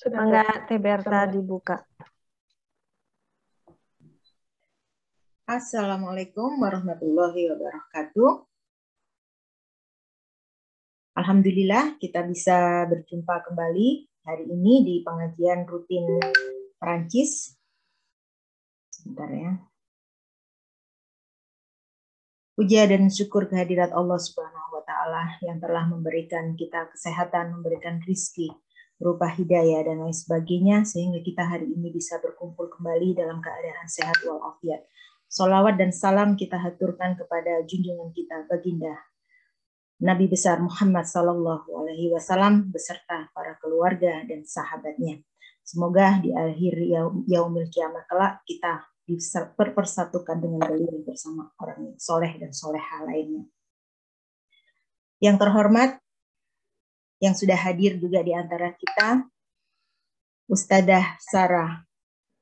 Enggak, Teberta dibuka. Assalamualaikum warahmatullahi wabarakatuh. Alhamdulillah kita bisa berjumpa kembali hari ini di pengajian rutin Perancis. Sebentar ya. Puja dan syukur kehadirat Allah Subhanahu wa Ta'ala yang telah memberikan kita kesehatan, memberikan rizki berupa hidayah dan lain sebagainya, sehingga kita hari ini bisa berkumpul kembali dalam keadaan sehat walafiat. Salawat dan salam kita haturkan kepada junjungan kita baginda Nabi besar Muhammad Sallallahu Alaihi Wasallam beserta para keluarga dan sahabatnya. Semoga di akhir yaumil kiamah kelak kita dipersatukan dengan beliau bersama orang soleh dan soleha lainnya. Yang terhormat, yang sudah hadir juga di antara kita, Ustadzah Sarah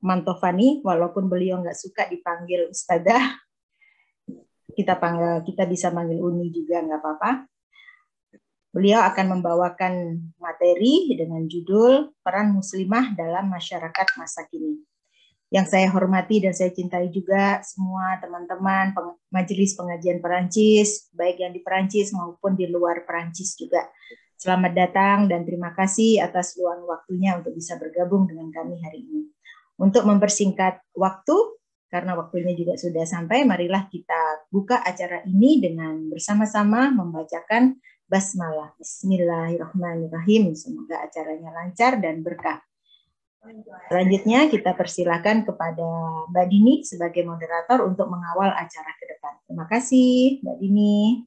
Mantovani, walaupun beliau nggak suka dipanggil Ustadzah, kita bisa manggil Uni juga nggak apa-apa. Beliau akan membawakan materi dengan judul Peran Muslimah dalam Masyarakat Masa Kini. Yang saya hormati dan saya cintai juga semua teman-teman majelis pengajian Perancis, baik yang di Perancis maupun di luar Perancis juga. Selamat datang dan terima kasih atas luang waktunya untuk bisa bergabung dengan kami hari ini. Untuk mempersingkat waktu, karena waktunya juga sudah sampai, marilah kita buka acara ini dengan bersama-sama membacakan basmalah. Bismillahirrahmanirrahim. Semoga acaranya lancar dan berkah. Selanjutnya kita persilakan kepada Mbak Dini sebagai moderator untuk mengawal acara ke depan. Terima kasih, Mbak Dini.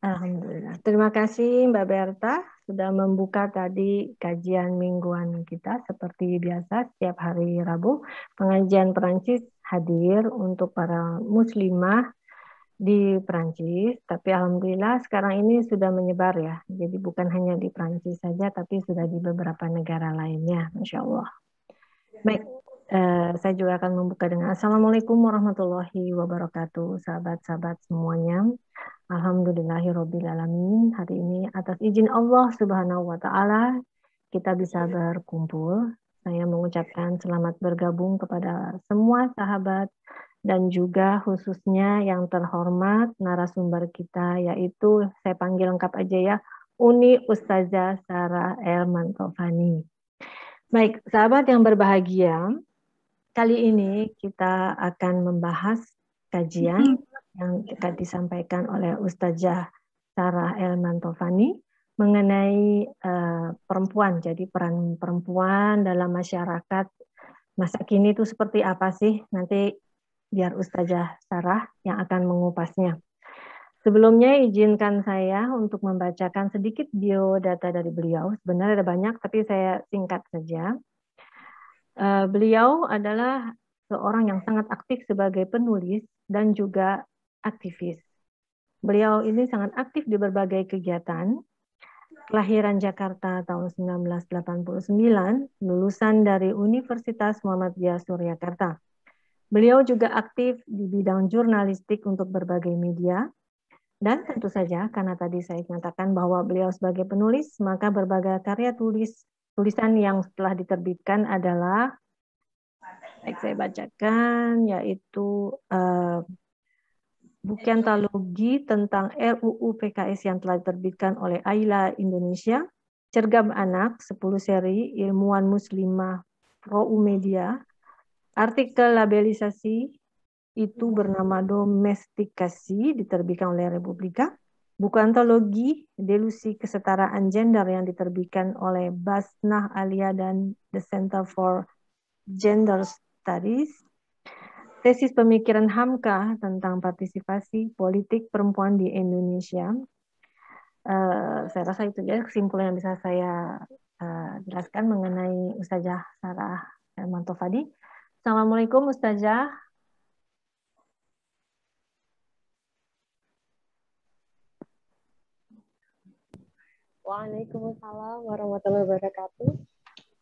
Alhamdulillah. Terima kasih Mbak Berta sudah membuka tadi kajian mingguan kita seperti biasa setiap hari Rabu. Pengajian Perancis hadir untuk para muslimah di Perancis, tapi alhamdulillah sekarang ini sudah menyebar ya. Jadi bukan hanya di Perancis saja, tapi sudah di beberapa negara lainnya, Masya Allah. Baik, saya juga akan membuka dengan Assalamualaikum warahmatullahi wabarakatuh, sahabat-sahabat semuanya. Alhamdulillahirrabbilalamin. Hari ini atas izin Allah Subhanahu wa Ta'ala kita bisa berkumpul. Saya mengucapkan selamat bergabung kepada semua sahabat dan juga khususnya yang terhormat narasumber kita, yaitu saya panggil lengkap aja ya, Uni Ustazah Sarah El Mantovani. Baik, sahabat yang berbahagia, kali ini kita akan membahas kajian yang akan disampaikan oleh Ustazah Sarah El Mantovani mengenai perempuan. Jadi peran perempuan dalam masyarakat masa kini itu seperti apa sih? Nanti biar Ustazah Sarah yang akan mengupasnya. Sebelumnya izinkan saya untuk membacakan sedikit biodata dari beliau. Sebenarnya ada banyak, tapi saya singkat saja. Beliau adalah seorang yang sangat aktif sebagai penulis dan juga aktivis. Beliau ini sangat aktif di berbagai kegiatan. Kelahiran Jakarta tahun 1989, lulusan dari Universitas Muhammadiyah Surakarta. Beliau juga aktif di bidang jurnalistik untuk berbagai media. Dan tentu saja, karena tadi saya nyatakan bahwa beliau sebagai penulis, maka berbagai karya tulisan yang telah diterbitkan adalah, baik saya bacakan, yaitu buku antologi tentang RUU PKS yang telah diterbitkan oleh Aila Indonesia, Cergam Anak, 10 seri, Ilmuwan Muslimah Pro Media, artikel labelisasi itu bernama Domestikasi, diterbitkan oleh Republika, buku antologi Delusi Kesetaraan Gender yang diterbitkan oleh Basnah Alia dan The Center for Gender Studies, tesis pemikiran Hamka tentang partisipasi politik perempuan di Indonesia. Saya rasa itu ya kesimpulan yang bisa saya jelaskan mengenai Ustazah Sarah Mantovani. Assalamualaikum Ustazah. Waalaikumsalam warahmatullahi wabarakatuh.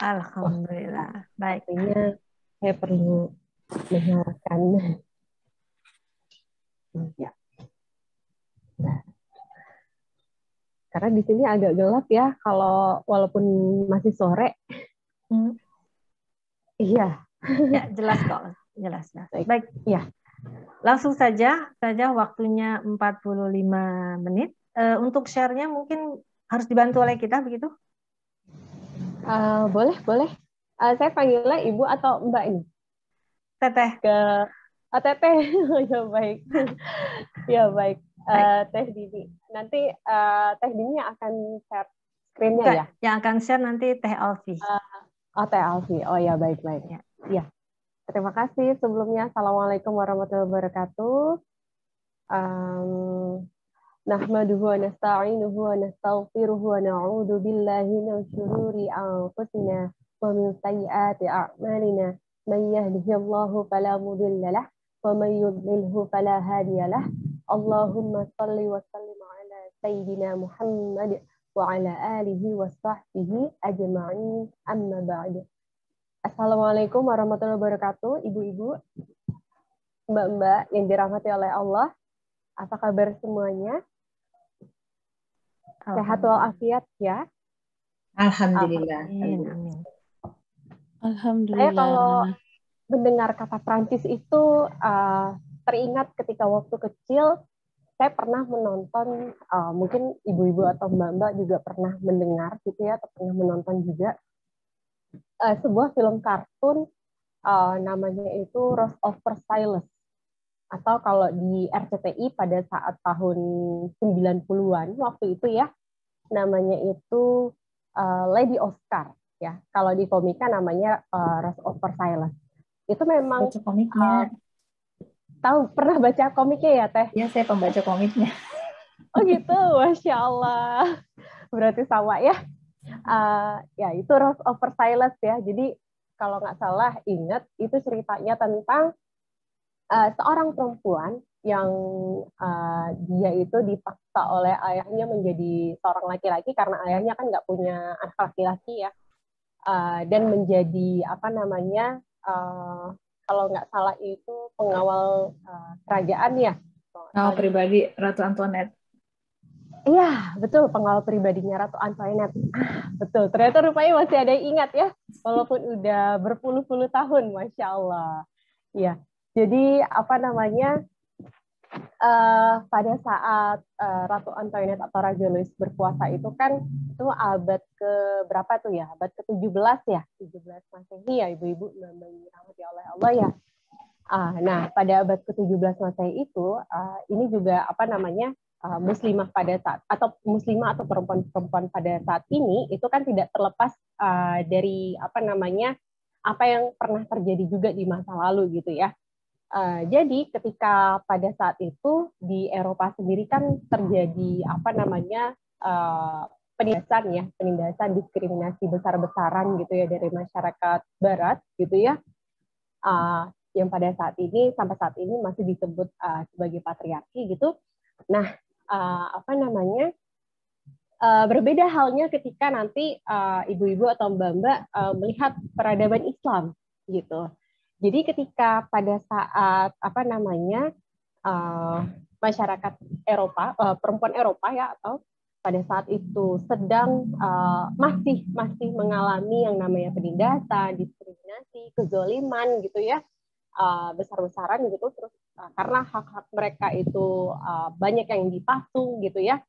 Alhamdulillah. Baik. Artinya saya perlu menyarankan. Ya. Karena di sini agak gelap ya, kalau walaupun masih sore. Iya. Ya, jelas kok. Jelas. Baik. Ya. Langsung saja waktunya 45 menit. Untuk share-nya mungkin harus dibantu oleh kita, begitu? Boleh. Saya panggilnya Ibu atau Mbak ini? Teteh. Teteh. Ya, baik. Ya, baik. Teh Dini. Nanti Teh Dini akan share screen-nya ya? Yang akan share nanti Teh Alfi. Teh Alfi. Oh ya, baik. Ya. Terima kasih sebelumnya. Assalamualaikum warahmatullahi wabarakatuh. Nahmaduhu wa nasta'inuhu wa nastaghfiruhu wa na'udzu billahi min syururi anfusina wa min sayyiati a'malina. Man yahdihillahu fala mudilla lahu wa man yudlilhu fala hadiya lahu. Allahumma shalli wa sallim ala sayyidina Muhammad wa ala alihi wa sahbihi ajma'in. Amma ba'du. Assalamualaikum warahmatullahi wabarakatuh, ibu-ibu, mbak-mbak yang dirahmati oleh Allah. Apa kabar semuanya? Sehat walafiat ya? Alhamdulillah. Amin. Alhamdulillah. Saya kalau mendengar kata Prancis itu teringat ketika waktu kecil saya pernah menonton, mungkin ibu-ibu atau mbak-mbak juga pernah mendengar gitu ya, atau pernah menonton juga sebuah film kartun namanya itu Rose of Versailles, atau kalau di RCTI pada saat tahun 90-an waktu itu ya, namanya itu Lady Oscar ya. Kalau di komika namanya Rose of Versailles. Itu memang baca komiknya. Tahu, pernah baca komiknya ya, Teh? Ya, saya pembaca komiknya. Oh gitu, Masya Allah. Berarti sama ya. Ya itu Rose of Versailles ya. Jadi kalau nggak salah ingat itu ceritanya tentang seorang perempuan yang dia itu dipaksa oleh ayahnya menjadi seorang laki-laki karena ayahnya kan nggak punya anak laki-laki ya, dan menjadi apa namanya kalau nggak salah itu pengawal kerajaan ya. Pengawal pribadi Ratu Antoinette. Iya, betul, pengawal pribadinya Ratu Antoinette. Betul, ternyata rupanya masih ada yang ingat ya, walaupun udah berpuluh-puluh tahun, Masya Allah. Iya, jadi apa namanya, pada saat Ratu Antoinette atau Raja Louis berkuasa itu kan, itu abad ke berapa tuh ya, abad ke-17 ya, 17 Masehi ya, ibu-ibu, dirahmati oleh Allah ya. Nah, pada abad ke-17 Masehi itu, ini juga apa namanya, muslimah pada saat atau muslimah atau perempuan-perempuan pada saat ini itu kan tidak terlepas dari apa namanya apa yang pernah terjadi juga di masa lalu gitu ya. Jadi ketika pada saat itu di Eropa sendiri kan terjadi apa namanya penindasan diskriminasi besar-besaran gitu ya dari masyarakat Barat gitu ya. Yang pada saat ini sampai saat ini masih disebut sebagai patriarki gitu. Nah, apa namanya, berbeda halnya ketika nanti ibu-ibu atau mbak-mbak melihat peradaban Islam gitu. Jadi ketika pada saat apa namanya masyarakat Eropa, perempuan Eropa ya, atau pada saat itu sedang masih mengalami yang namanya penindasan, diskriminasi, kezoliman gitu ya, besar-besaran gitu, terus karena hak-hak mereka itu banyak yang dipasung gitu ya,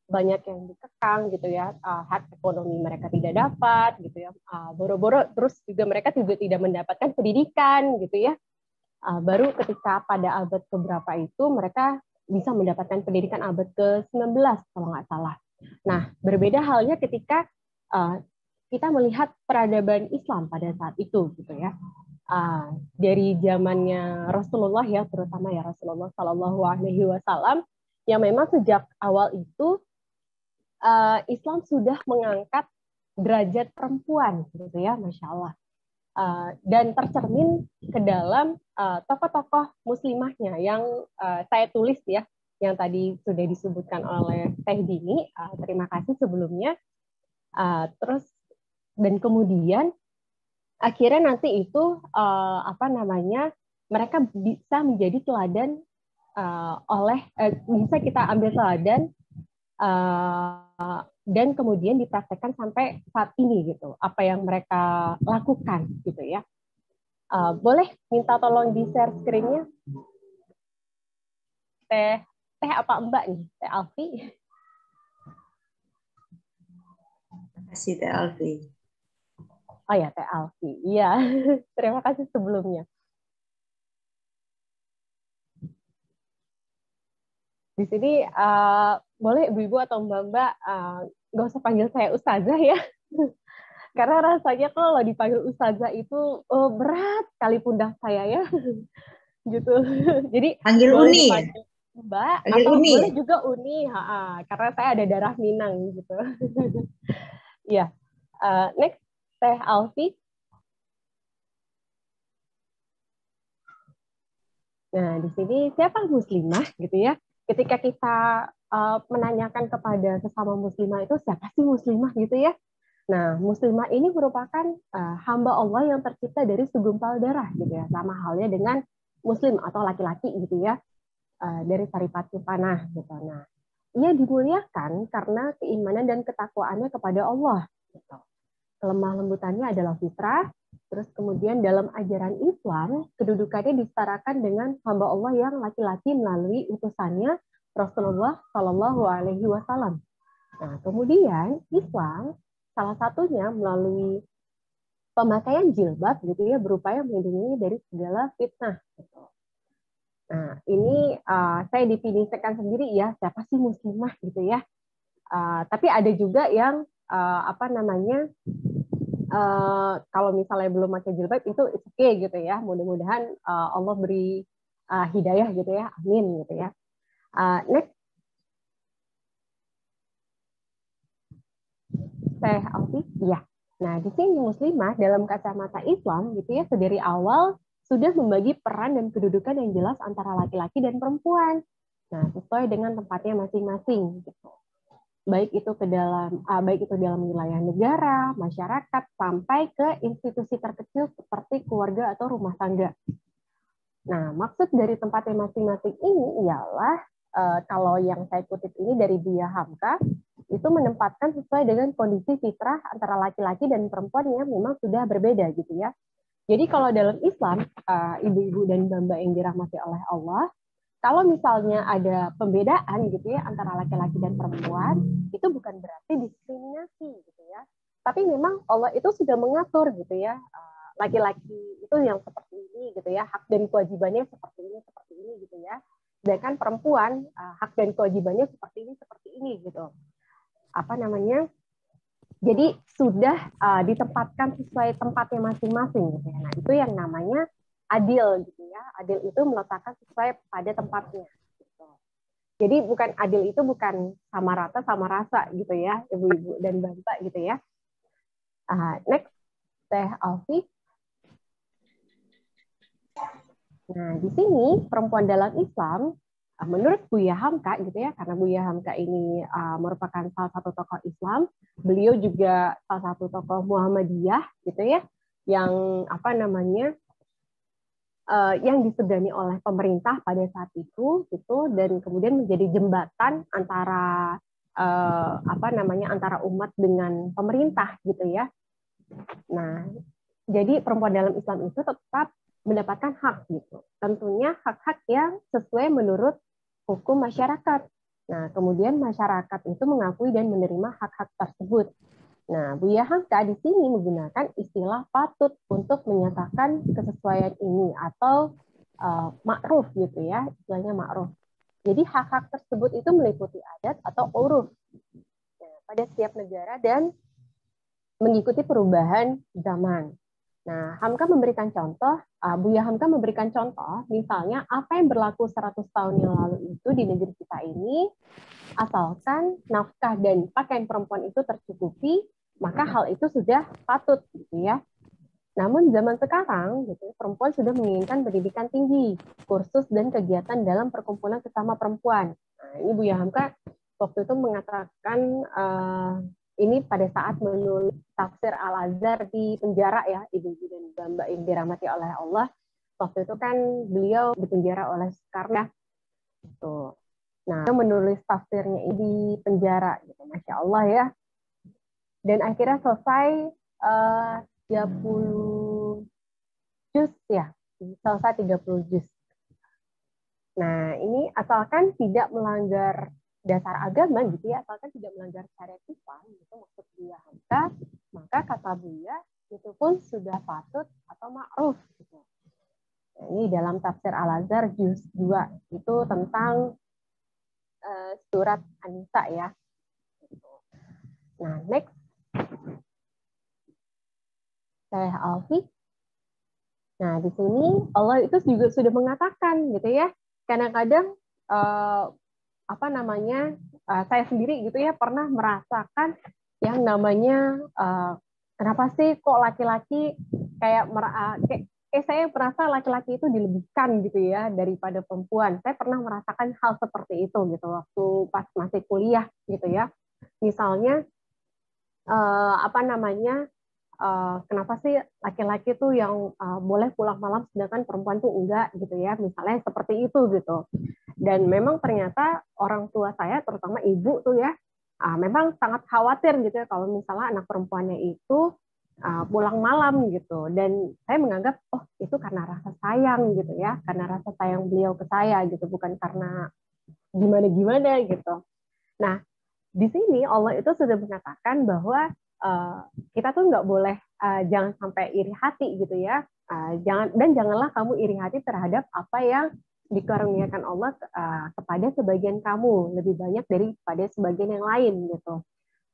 banyak yang dikekang gitu ya, hak ekonomi mereka tidak dapat gitu ya, boro-boro terus juga mereka juga tidak mendapatkan pendidikan gitu ya. Baru ketika pada abad keberapa itu mereka bisa mendapatkan pendidikan abad ke-19 kalau nggak salah. Nah, berbeda halnya ketika kita melihat peradaban Islam pada saat itu gitu ya. Dari zamannya Rasulullah ya, terutama ya Rasulullah Shallallahu Alaihi Wasallam, yang memang sejak awal itu Islam sudah mengangkat derajat perempuan, gitu ya, Masya Allah, dan tercermin ke dalam tokoh-tokoh muslimahnya yang saya tulis ya, yang tadi sudah disebutkan oleh Teh Dini. Terima kasih sebelumnya. Terus dan kemudian akhirnya nanti itu apa namanya, mereka bisa menjadi teladan bisa kita ambil teladan dan kemudian dipraktekkan sampai saat ini gitu, apa yang mereka lakukan gitu ya. Boleh minta tolong di share screen-nya. Teh apa Mbak nih? Teh Alfi? Terima kasih Teh Alfi. Oh ya, Teh Alfi. Iya, terima kasih sebelumnya. Di sini boleh ibu-ibu atau mbak-mbak nggak usah panggil saya ustazah ya. Karena rasanya kalau dipanggil ustazah itu berat kali pundak saya ya. Gitu. Jadi Panggil boleh Uni ya? dipanggil Mbak Panggil atau Uni boleh ya? juga Uni, karena saya ada darah Minang gitu. Iya. Next, Teh Alfi. Nah, di sini siapa muslimah gitu ya? Ketika kita menanyakan kepada sesama muslimah itu siapa sih muslimah gitu ya? Nah, muslimah ini merupakan hamba Allah yang tercipta dari segumpal darah gitu ya, sama halnya dengan muslim atau laki-laki gitu ya, dari saripati panah gitu. Nah, ia dimuliakan karena keimanan dan ketakwaannya kepada Allah. Gitu. Kelemah lembutannya adalah fitrah. Terus kemudian dalam ajaran Islam, kedudukannya disetarakan dengan hamba Allah yang laki-laki melalui utusannya Rasulullah Shallallahu Alaihi Wasallam. Nah, kemudian Islam salah satunya melalui pemakaian jilbab gitu ya, berupaya melindungi dari segala fitnah. Gitu. Nah, ini saya definisikan sendiri ya, siapa sih muslimah gitu ya. Tapi ada juga yang kalau misalnya belum pakai jilbab itu it's okay gitu ya. Mudah-mudahan Allah beri hidayah gitu ya. Amin gitu ya. Next, Teh Alfi. Ya. Nah, di sini muslimah dalam kacamata Islam gitu ya, sedari awal sudah membagi peran dan kedudukan yang jelas antara laki-laki dan perempuan. Nah, sesuai dengan tempatnya masing-masing gitu. Baik itu dalam wilayah negara, masyarakat, sampai ke institusi terkecil seperti keluarga atau rumah tangga. Nah, maksud dari tempatnya masing-masing ini ialah kalau yang saya kutip ini dari Buya Hamka, itu menempatkan sesuai dengan kondisi fitrah antara laki-laki dan perempuan yang memang sudah berbeda gitu ya. Jadi kalau dalam Islam, ibu-ibu dan mbak-mbak yang dirahmati oleh Allah, kalau misalnya ada pembedaan gitu ya antara laki-laki dan perempuan, itu bukan berarti diskriminasi gitu ya. Tapi memang Allah itu sudah mengatur gitu ya, laki-laki itu yang seperti ini gitu ya, hak dan kewajibannya seperti ini gitu ya. Sedangkan perempuan hak dan kewajibannya seperti ini gitu. Jadi sudah ditempatkan sesuai tempatnya masing-masing gitu ya. Nah, itu yang namanya adil gitu ya. Adil itu meletakkan sesuai pada tempatnya. Gitu. Jadi adil itu bukan sama rata sama rasa gitu ya, ibu-ibu dan bapak gitu ya. Next, Teh Alfi. Nah, di sini perempuan dalam Islam menurut Buya Hamka gitu ya, karena Buya Hamka ini merupakan salah satu tokoh Islam, beliau juga salah satu tokoh Muhammadiyah gitu ya, yang yang disegani oleh pemerintah pada saat itu gitu, dan kemudian menjadi jembatan antara antara umat dengan pemerintah gitu ya. Nah, jadi perempuan dalam Islam itu tetap mendapatkan hak gitu. Tentunya hak-hak yang sesuai menurut hukum masyarakat. Nah, kemudian masyarakat itu mengakui dan menerima hak-hak tersebut. Nah, Buya Hamka di sini menggunakan istilah patut untuk menyatakan kesesuaian ini atau ma'ruf gitu ya, istilahnya ma'ruf. Jadi hak-hak tersebut itu meliputi adat atau uruf pada setiap negara dan mengikuti perubahan zaman. Nah, Hamka memberikan contoh, Buya Hamka memberikan contoh, misalnya apa yang berlaku 100 tahun yang lalu itu di negeri kita ini, asalkan nafkah dan pakaian perempuan itu tercukupi, maka hal itu sudah patut, gitu ya. Namun zaman sekarang, gitu, perempuan sudah menginginkan pendidikan tinggi, kursus dan kegiatan dalam perkumpulan sesama perempuan. Nah, ini Buya Hamka waktu itu mengatakan ini pada saat menulis tafsir Al-Azhar di penjara ya, ibu-ibu dan mbak yang dirahmati oleh Allah. Waktu itu kan beliau dipenjara oleh Soekarno. Tuh. Nah, dia menulis tafsirnya ini di penjara, gitu, Masya Allah ya. Dan akhirnya selesai 30 juz ya, selesai 30 juz. Nah, ini asalkan tidak melanggar dasar agama gitu ya, asalkan tidak melanggar syariat Islam, gitu maksud dia. Maka kata Buya itu pun sudah patut atau ma'ruf gitu. Nah, ini dalam tafsir Al-Azhar juz 2 itu tentang surat An-Nisa ya. Nah, next saya Alfi. Nah, di sini Allah itu juga sudah mengatakan gitu ya. Kadang-kadang saya sendiri gitu ya pernah merasakan yang namanya kenapa sih kok laki-laki kayak saya merasa laki-laki itu dilebihkan gitu ya daripada perempuan. Saya pernah merasakan hal seperti itu gitu waktu pas masih kuliah gitu ya. Misalnya kenapa sih laki-laki tuh yang boleh pulang malam sedangkan perempuan tuh enggak gitu ya, misalnya seperti itu gitu. Dan memang ternyata orang tua saya terutama ibu tuh ya memang sangat khawatir gitu ya kalau misalnya anak perempuannya itu pulang malam gitu. Dan saya menganggap itu karena rasa sayang gitu ya, karena rasa sayang beliau ke saya gitu, bukan karena gimana-gimana gitu. Nah, di sini Allah itu sudah mengatakan bahwa kita tuh nggak boleh jangan sampai iri hati gitu ya, janganlah kamu iri hati terhadap apa yang dikaruniakan Allah kepada sebagian kamu lebih banyak daripada sebagian yang lain gitu.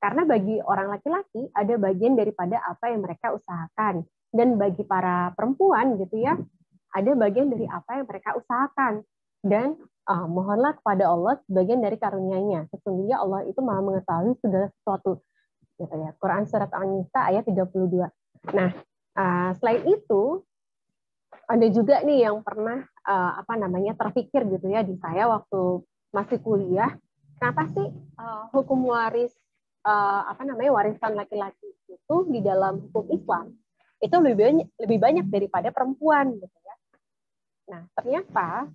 Karena bagi orang laki-laki ada bagian daripada apa yang mereka usahakan, dan bagi para perempuan gitu ya ada bagian dari apa yang mereka usahakan. Dan mohonlah kepada Allah sebagian dari karunia-Nya. Sesungguhnya Allah itu Maha mengetahui segala sesuatu. Gitu ya. Quran surat An-Nisa ayat 32. Nah, selain itu ada juga nih yang pernah terpikir gitu ya di saya waktu masih kuliah, kenapa sih hukum waris warisan laki-laki itu di dalam hukum Islam itu lebih banyak daripada perempuan gitu ya. Nah, ternyata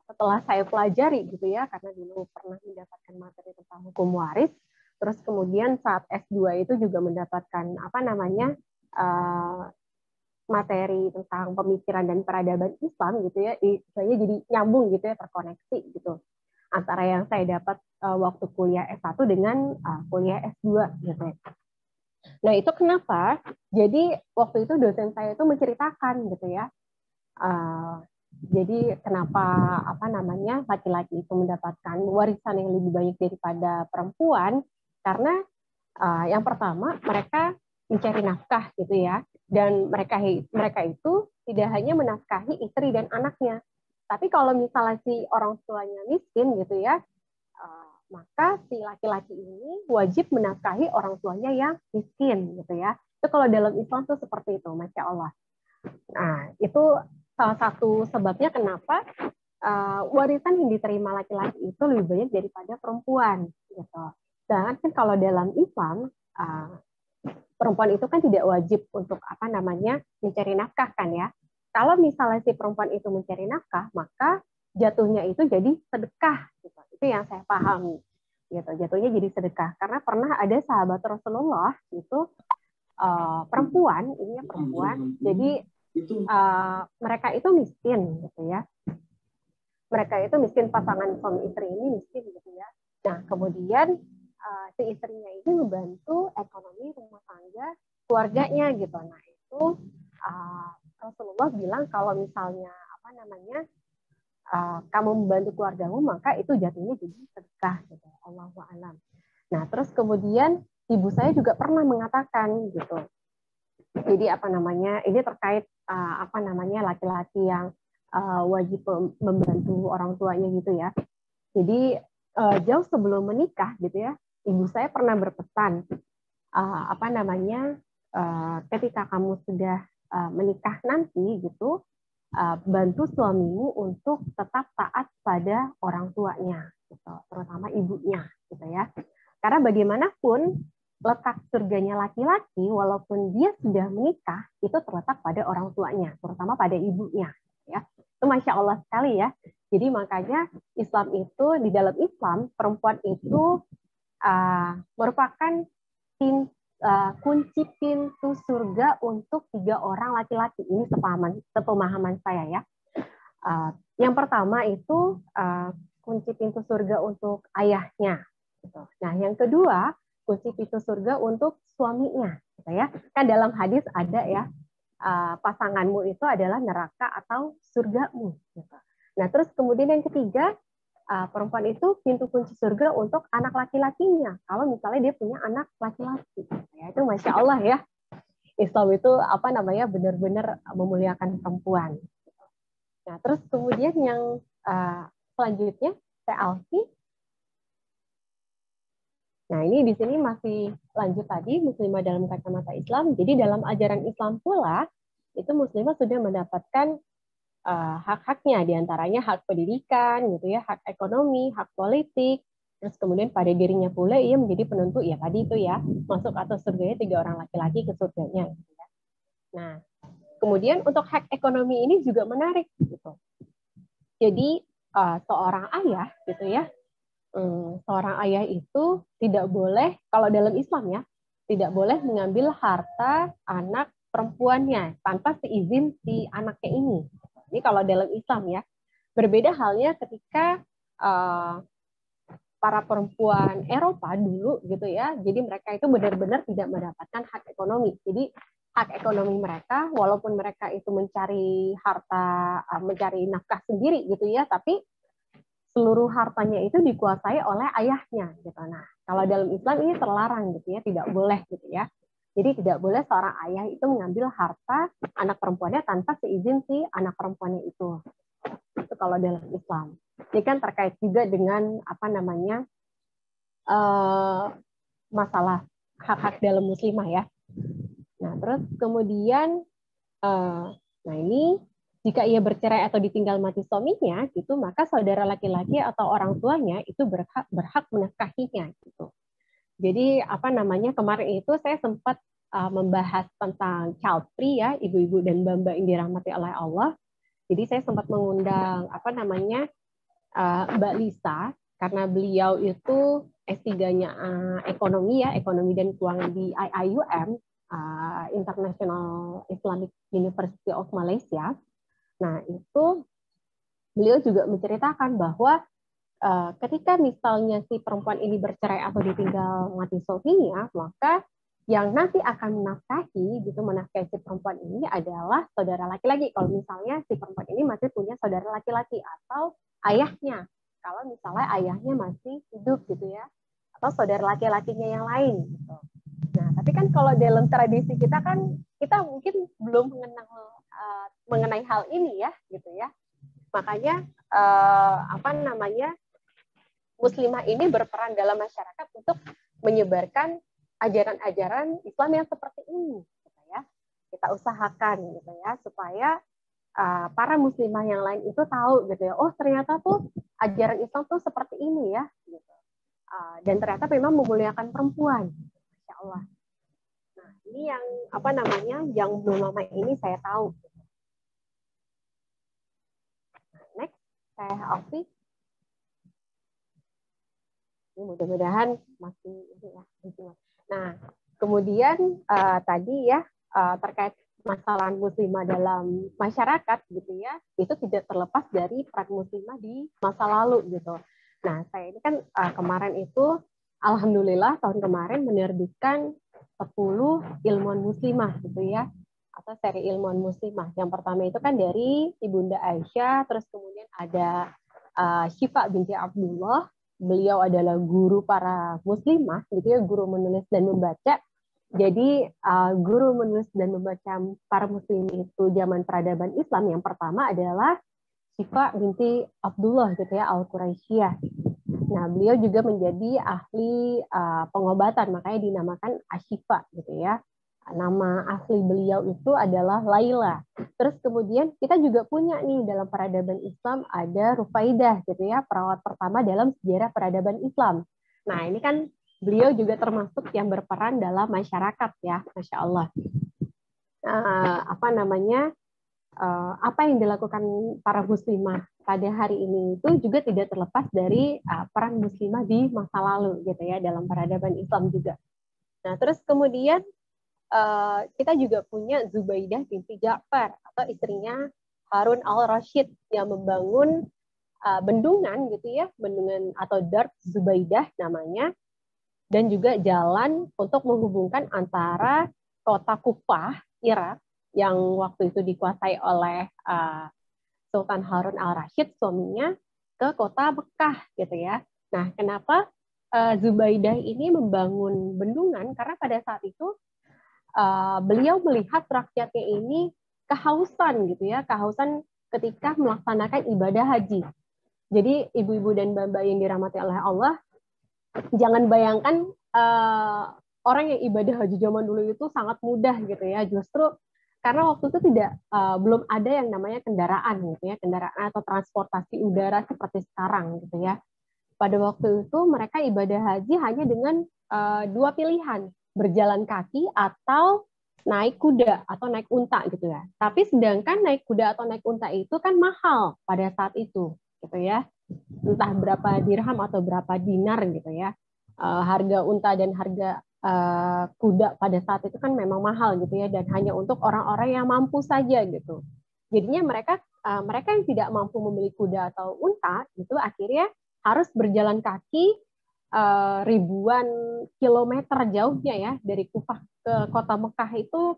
setelah saya pelajari gitu ya, karena dulu pernah mendapatkan materi tentang hukum waris, terus kemudian saat S2 itu juga mendapatkan materi tentang pemikiran dan peradaban Islam gitu ya, saya jadi nyambung gitu ya, terkoneksi gitu antara yang saya dapat waktu kuliah S1 dengan kuliah S2 gitu. Nah, itu kenapa? Jadi waktu itu dosen saya itu menceritakan gitu ya. Jadi kenapa laki-laki itu mendapatkan warisan yang lebih banyak daripada perempuan? Karena yang pertama mereka mencari nafkah gitu ya, dan mereka itu tidak hanya menafkahi istri dan anaknya, tapi kalau misalnya si orang tuanya miskin gitu ya, maka si laki-laki ini wajib menafkahi orang tuanya yang miskin gitu ya. Itu kalau dalam Islam tuh seperti itu, Masya Allah. Nah, itu salah satu sebabnya kenapa warisan yang diterima laki-laki itu lebih banyak daripada perempuan gitu. Dan kan kalau dalam Islam perempuan itu kan tidak wajib untuk mencari nafkah kan ya. Kalau misalnya si perempuan itu mencari nafkah, maka jatuhnya itu jadi sedekah gitu. Itu yang saya pahami gitu. Jatuhnya jadi sedekah karena pernah ada sahabat Rasulullah itu perempuan, jadi mereka itu miskin gitu ya. Mereka itu miskin, pasangan suami istri ini miskin gitu ya. Nah, kemudian si istrinya ini membantu ekonomi rumah tangga keluarganya gitu. Nah, itu Rasulullah bilang kalau misalnya kamu membantu keluargamu, maka itu jatuhnya jadi sedekah gitu. Allahu a'lam. Nah, terus kemudian ibu saya juga pernah mengatakan gitu. Jadi ini terkait laki-laki yang wajib membantu orang tuanya gitu ya. Jadi jauh sebelum menikah gitu ya, ibu saya pernah berpesan ketika kamu sudah menikah nanti gitu, bantu suamimu untuk tetap taat pada orang tuanya gitu, terutama ibunya gitu ya. Karena bagaimanapun letak surganya laki-laki walaupun dia sudah menikah itu terletak pada orang tuanya, terutama pada ibunya ya. Itu Masya Allah sekali ya. Jadi makanya Islam itu, di dalam Islam perempuan itu merupakan kunci pintu surga untuk 3 orang laki-laki. Ini sepemahaman saya ya. Yang pertama itu kunci pintu surga untuk ayahnya. Gitu. Nah, yang kedua kunci pintu surga untuk suaminya. Gitu ya. Kan dalam hadis ada ya, pasanganmu itu adalah neraka atau surgamu. Gitu. Nah, terus kemudian yang ketiga, perempuan itu pintu kunci surga untuk anak laki-lakinya. Kalau misalnya dia punya anak laki-laki, ya itu masya Allah ya. Islam itu benar-benar memuliakan perempuan. Nah, terus kemudian yang selanjutnya, Teh Alfi. Nah, ini di sini masih lanjut tadi muslimah dalam kacamata Islam. Jadi dalam ajaran Islam pula itu muslimah sudah mendapatkan hak-haknya, diantaranya hak pendidikan, gitu ya, hak ekonomi, hak politik, terus kemudian pada dirinya pula ia menjadi penentu ya tadi itu ya, masuk atau surganya 3 orang laki-laki ke surganya. Gitu ya. Nah, kemudian untuk hak ekonomi ini juga menarik gitu. Jadi seorang ayah gitu ya, seorang ayah itu tidak boleh, kalau dalam Islam ya, tidak boleh mengambil harta anak perempuannya tanpa seizin si anaknya ini. Ini kalau dalam Islam ya. Berbeda halnya ketika para perempuan Eropa dulu gitu ya. Jadi mereka itu benar-benar tidak mendapatkan hak ekonomi. Jadi hak ekonomi mereka, walaupun mereka itu mencari harta, mencari nafkah sendiri gitu ya, tapi seluruh hartanya itu dikuasai oleh ayahnya gitu. Nah, kalau dalam Islam ini terlarang gitu ya, tidak boleh gitu ya. Jadi tidak boleh seorang ayah itu mengambil harta anak perempuannya tanpa seizin si anak perempuannya itu. Itu kalau dalam Islam. Ini kan terkait juga dengan masalah hak-hak dalam muslimah ya. Nah, terus kemudian nah ini jika ia bercerai atau ditinggal mati suaminya gitu, maka saudara laki-laki atau orang tuanya itu berhak menafkahinya gitu. Jadi kemarin itu saya sempat membahas tentang child free ya, ibu-ibu dan mbak-mbak yang dirahmati oleh Allah. Jadi saya sempat mengundang Mbak Lisa karena beliau itu S3-nya ekonomi ya, ekonomi dan keuangan di IIUM, International Islamic University of Malaysia. Nah, itu beliau juga menceritakan bahwa ketika misalnya si perempuan ini bercerai atau ditinggal mati suaminya, maka yang nanti akan menafkahi si perempuan ini adalah saudara laki-laki. Kalau misalnya si perempuan ini masih punya saudara laki-laki atau ayahnya. Kalau misalnya ayahnya masih hidup gitu ya, atau saudara laki-lakinya yang lain gitu. Nah, tapi kan kalau dalam tradisi kita kan kita mungkin belum mengenai hal ini ya gitu ya. Makanya muslimah ini berperan dalam masyarakat untuk menyebarkan ajaran-ajaran Islam yang seperti ini, gitu ya. Kita usahakan, gitu ya, supaya para muslimah yang lain itu tahu, gitu ya. Oh, ternyata tuh ajaran Islam tuh seperti ini ya, gitu. Dan ternyata memang memuliakan perempuan, Masya Allah. Nah, ini yang yang belum lama ini saya tahu. Next, saya Alfi. Mudah-mudahan masih ini ya. Nah, kemudian tadi ya terkait masalah muslimah dalam masyarakat gitu ya, itu tidak terlepas dari peran muslimah di masa lalu gitu. Nah, saya ini kan kemarin itu alhamdulillah tahun kemarin menerbitkan 10 ilmuwan muslimah gitu ya, atau seri ilmuwan muslimah. Yang pertama itu kan dari Ibunda Aisyah, terus kemudian ada Syifa binti Abdullah. Beliau adalah guru para muslimah, gitu ya, guru menulis dan membaca. Jadi guru menulis dan membaca para muslim itu zaman peradaban Islam yang pertama adalah Syifa binti Abdullah, gitu ya, Al-Quraisyah. Nah, beliau juga menjadi ahli pengobatan, makanya dinamakan Asyifa, gitu ya. Nama asli beliau itu adalah Laila. Terus kemudian kita juga punya nih dalam peradaban Islam ada Rufaidah gitu ya, perawat pertama dalam sejarah peradaban Islam. Nah, ini kan beliau juga termasuk yang berperan dalam masyarakat ya, Masya Allah. Apa yang dilakukan para muslimah pada hari ini itu juga tidak terlepas dari peran muslimah di masa lalu gitu ya dalam peradaban Islam juga. Nah, terus kemudian kita juga punya Zubaidah binti Ja'far atau istrinya Harun al-Rashid yang membangun bendungan gitu ya, bendungan atau Darb Zubaidah namanya, dan juga jalan untuk menghubungkan antara kota Kufah, Irak, yang waktu itu dikuasai oleh Sultan Harun al-Rashid, suaminya, ke kota Mekah gitu ya. Nah, kenapa Zubaidah ini membangun bendungan? Karena pada saat itu beliau melihat rakyatnya ini kehausan gitu ya, kehausan ketika melaksanakan ibadah haji. Jadi ibu-ibu dan bapak yang dirahmati oleh Allah, jangan bayangkan orang yang ibadah haji zaman dulu itu sangat mudah gitu ya. Justru karena waktu itu belum ada yang namanya kendaraan gitu ya, kendaraan atau transportasi udara seperti sekarang gitu ya. Pada waktu itu mereka ibadah haji hanya dengan dua pilihan, berjalan kaki atau naik kuda atau naik unta gitu ya. Tapi sedangkan naik kuda atau naik unta itu kan mahal pada saat itu gitu ya. Entah berapa dirham atau berapa dinar gitu ya. Harga unta dan harga kuda pada saat itu kan memang mahal gitu ya, dan hanya untuk orang-orang yang mampu saja gitu. Jadinya mereka yang tidak mampu membeli kuda atau unta itu akhirnya harus berjalan kaki ribuan kilometer jauhnya ya, dari Kufah ke kota Mekah itu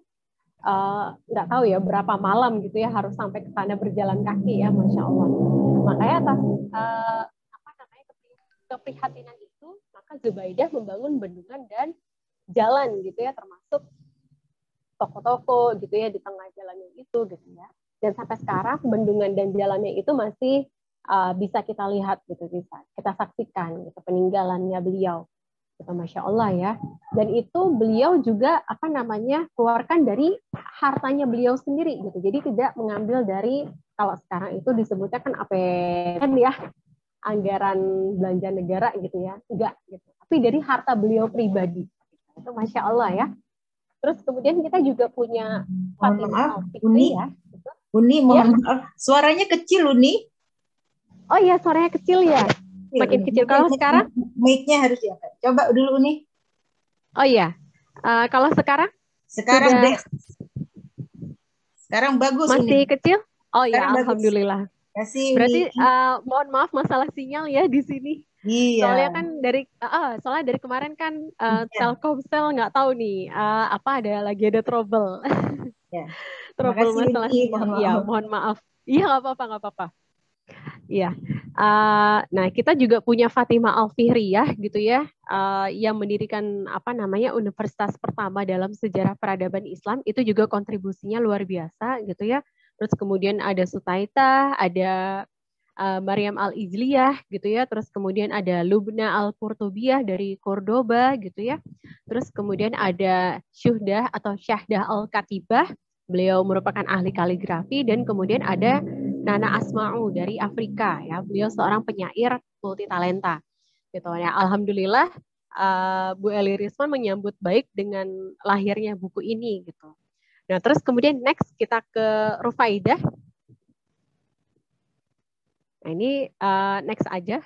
nggak tahu ya berapa malam gitu ya, harus sampai ke sana berjalan kaki ya, Masya Allah. Makanya atas keprihatinan itu, maka Zubaidah membangun bendungan dan jalan gitu ya, termasuk toko-toko gitu ya di tengah jalannya itu gitu ya. Dan sampai sekarang bendungan dan jalannya itu masih bisa kita lihat gitu, bisa kita saksikan gitu peninggalannya beliau gitu, Masya Allah ya. Dan itu beliau juga keluarkan dari hartanya beliau sendiri gitu, jadi tidak mengambil dari, kalau sekarang itu disebutnya kan APBN ya, anggaran belanja negara gitu ya, enggak gitu, tapi dari harta beliau pribadi itu, Masya Allah ya. Terus kemudian kita juga punya Maaf, Uni ya, gitu. Uni mohon maaf, suaranya kecil Uni. Oh iya, suaranya kecil ya. Makin kecil. Kalau sekarang? Mic-nya harus diangkat. Coba dulu Uni. Oh iya. Kalau sekarang? Sekarang best. Sekarang bagus. Masih Uni kecil? Oh iya, alhamdulillah. Kasih, berarti mohon maaf masalah sinyal ya di sini. Iya. Soalnya kan dari kemarin kan Telkomsel nggak tahu nih lagi ada trouble. Ya. Trouble masalah sinyal. Iya, mohon maaf. Iya, nggak apa-apa. Iya. Nah, kita juga punya Fatimah Al-Fihriyah gitu ya, yang mendirikan universitas pertama dalam sejarah peradaban Islam. Itu juga kontribusinya luar biasa gitu ya. Terus kemudian ada Sutaitah, ada Maryam Al-Ijliyah gitu ya. Terus kemudian ada Lubna Al-Qurtubiyah dari Cordoba gitu ya. Terus kemudian ada Syuhdah atau Syahdah Al-Katibah. Beliau merupakan ahli kaligrafi, dan kemudian ada Nana Asma'u dari Afrika ya, beliau seorang penyair multi talenta gitu ya. Alhamdulillah Bu Eli Rizman menyambut baik dengan lahirnya buku ini gitu. Nah, terus kemudian next kita ke Rufaidah. Nah, ini next aja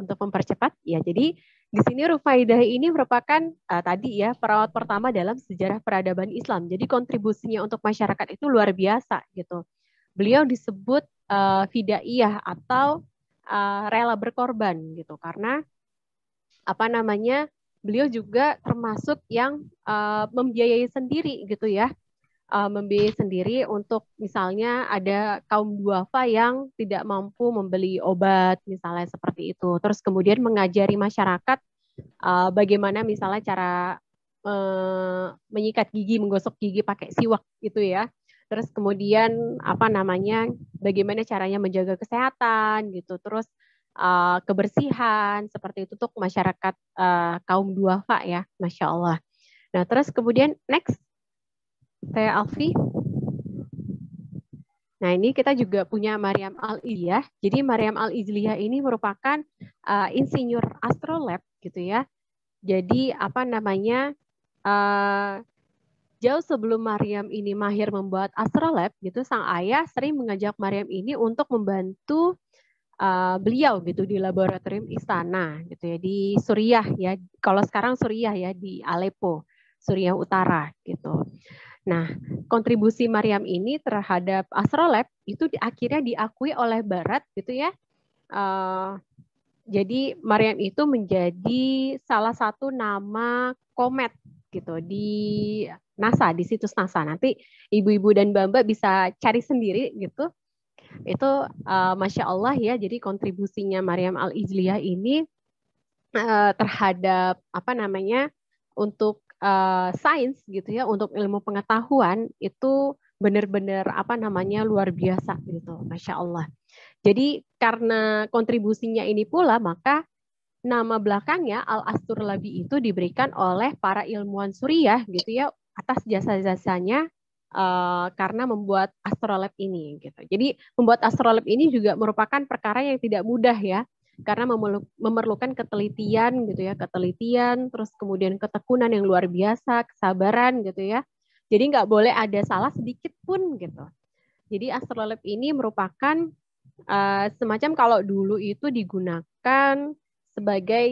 untuk mempercepat ya. Jadi di sini Rufaidah ini merupakan tadi ya perawat pertama dalam sejarah peradaban Islam. Jadi kontribusinya untuk masyarakat itu luar biasa gitu. Beliau disebut fidaiyah atau rela berkorban gitu, karena beliau juga termasuk yang membiayai sendiri gitu ya. Membiayai sendiri untuk misalnya ada kaum duafa yang tidak mampu membeli obat misalnya seperti itu. Terus kemudian mengajari masyarakat bagaimana misalnya cara menyikat gigi, menggosok gigi pakai siwak gitu ya. Terus kemudian bagaimana caranya menjaga kesehatan gitu. Terus kebersihan seperti itu untuk masyarakat kaum duafa ya, Masya Allah. Nah, terus kemudian next saya Alfi. Nah, ini kita juga punya Maryam Al-Ijliyah. Jadi Maryam Al-Ijliyah ini merupakan insinyur astrolab gitu ya. Jadi jauh sebelum Maryam ini mahir membuat astrolab, gitu, sang ayah sering mengajak Maryam ini untuk membantu beliau gitu di laboratorium istana gitu ya di Suriah ya. Kalau sekarang Suriah ya di Aleppo, Suriah Utara gitu. Nah, kontribusi Maryam ini terhadap astrolab itu akhirnya diakui oleh Barat gitu ya. Jadi Maryam itu menjadi salah satu nama komet gitu di NASA, di situs NASA. Nanti ibu-ibu dan mbak-mbak bisa cari sendiri gitu. Itu Masya Allah ya, jadi kontribusinya Maryam Al-Ijliyah ini terhadap apa namanya untuk sains gitu ya, untuk ilmu pengetahuan itu benar-benar apa namanya luar biasa gitu, Masya Allah. Jadi karena kontribusinya ini pula maka nama belakangnya Al-Asturlabi itu diberikan oleh para ilmuwan Suriah gitu ya atas jasa-jasanya karena membuat astrolab ini gitu. Jadi membuat astrolab ini juga merupakan perkara yang tidak mudah ya karena memerlukan ketelitian gitu ya, ketelitian terus kemudian ketekunan yang luar biasa, kesabaran gitu ya. Jadi nggak boleh ada salah sedikit pun gitu. Jadi astrolab ini merupakan semacam kalau dulu itu digunakan sebagai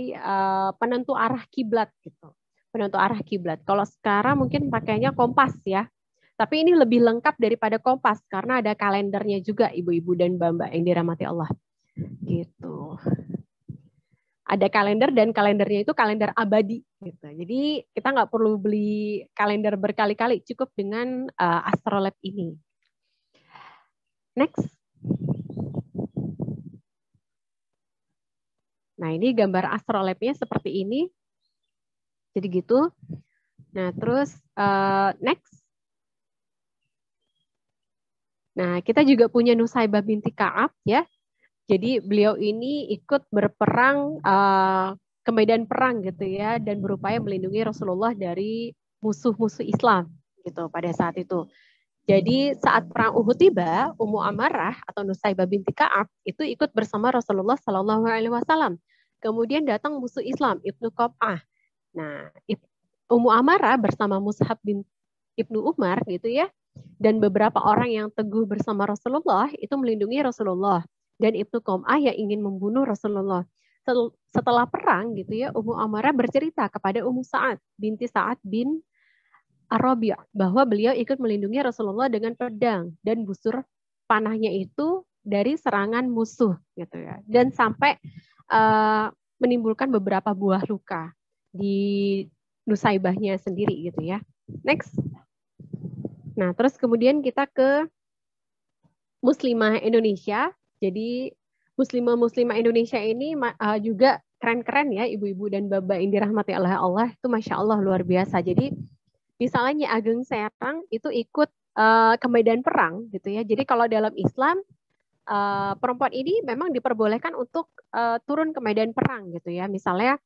penentu arah kiblat gitu. Penentu arah kiblat. Kalau sekarang mungkin pakainya kompas ya. Tapi ini lebih lengkap daripada kompas karena ada kalendernya juga ibu-ibu dan mbak-mbak yang dirahmati Allah. Gitu. Ada kalender dan kalendernya itu kalender abadi gitu. Jadi kita nggak perlu beli kalender berkali-kali, cukup dengan astrolab ini. Next. Nah, ini gambar astrolabnya seperti ini. Jadi gitu. Nah, terus next. Nah, kita juga punya Nusaibah binti Ka'ab ya. Jadi beliau ini ikut berperang ke medan perang gitu ya dan berupaya melindungi Rasulullah dari musuh-musuh Islam gitu pada saat itu. Jadi saat perang Uhud tiba, Ummu Amarah atau Nusaibah binti Ka'ab itu ikut bersama Rasulullah Shallallahu Alaihi Wasallam. Kemudian datang musuh Islam Ibnu Qob'ah. Nah, Ummu Amarah bersama Mus'hab bin Ibnu Umar gitu ya, dan beberapa orang yang teguh bersama Rasulullah itu melindungi Rasulullah dan Ibnu Qob'ah yang ingin membunuh Rasulullah. Setelah perang gitu ya, Ummu Amarah bercerita kepada Ummu Sa'ad binti Sa'ad bin Ar-Rabi' bahwa beliau ikut melindungi Rasulullah dengan pedang dan busur panahnya itu dari serangan musuh gitu ya, dan sampai menimbulkan beberapa buah luka di Nusaibahnya sendiri gitu ya. Next. Nah, terus kemudian kita ke Muslimah Indonesia. Jadi Muslimah Indonesia ini juga keren-keren ya ibu-ibu dan bapak yang dirahmati oleh Allah. Itu Masya Allah luar biasa. Jadi misalnya Nyi Ageng Serang itu ikut ke medan perang gitu ya. Jadi kalau dalam Islam perempuan ini memang diperbolehkan untuk turun ke medan perang gitu ya. Misalnya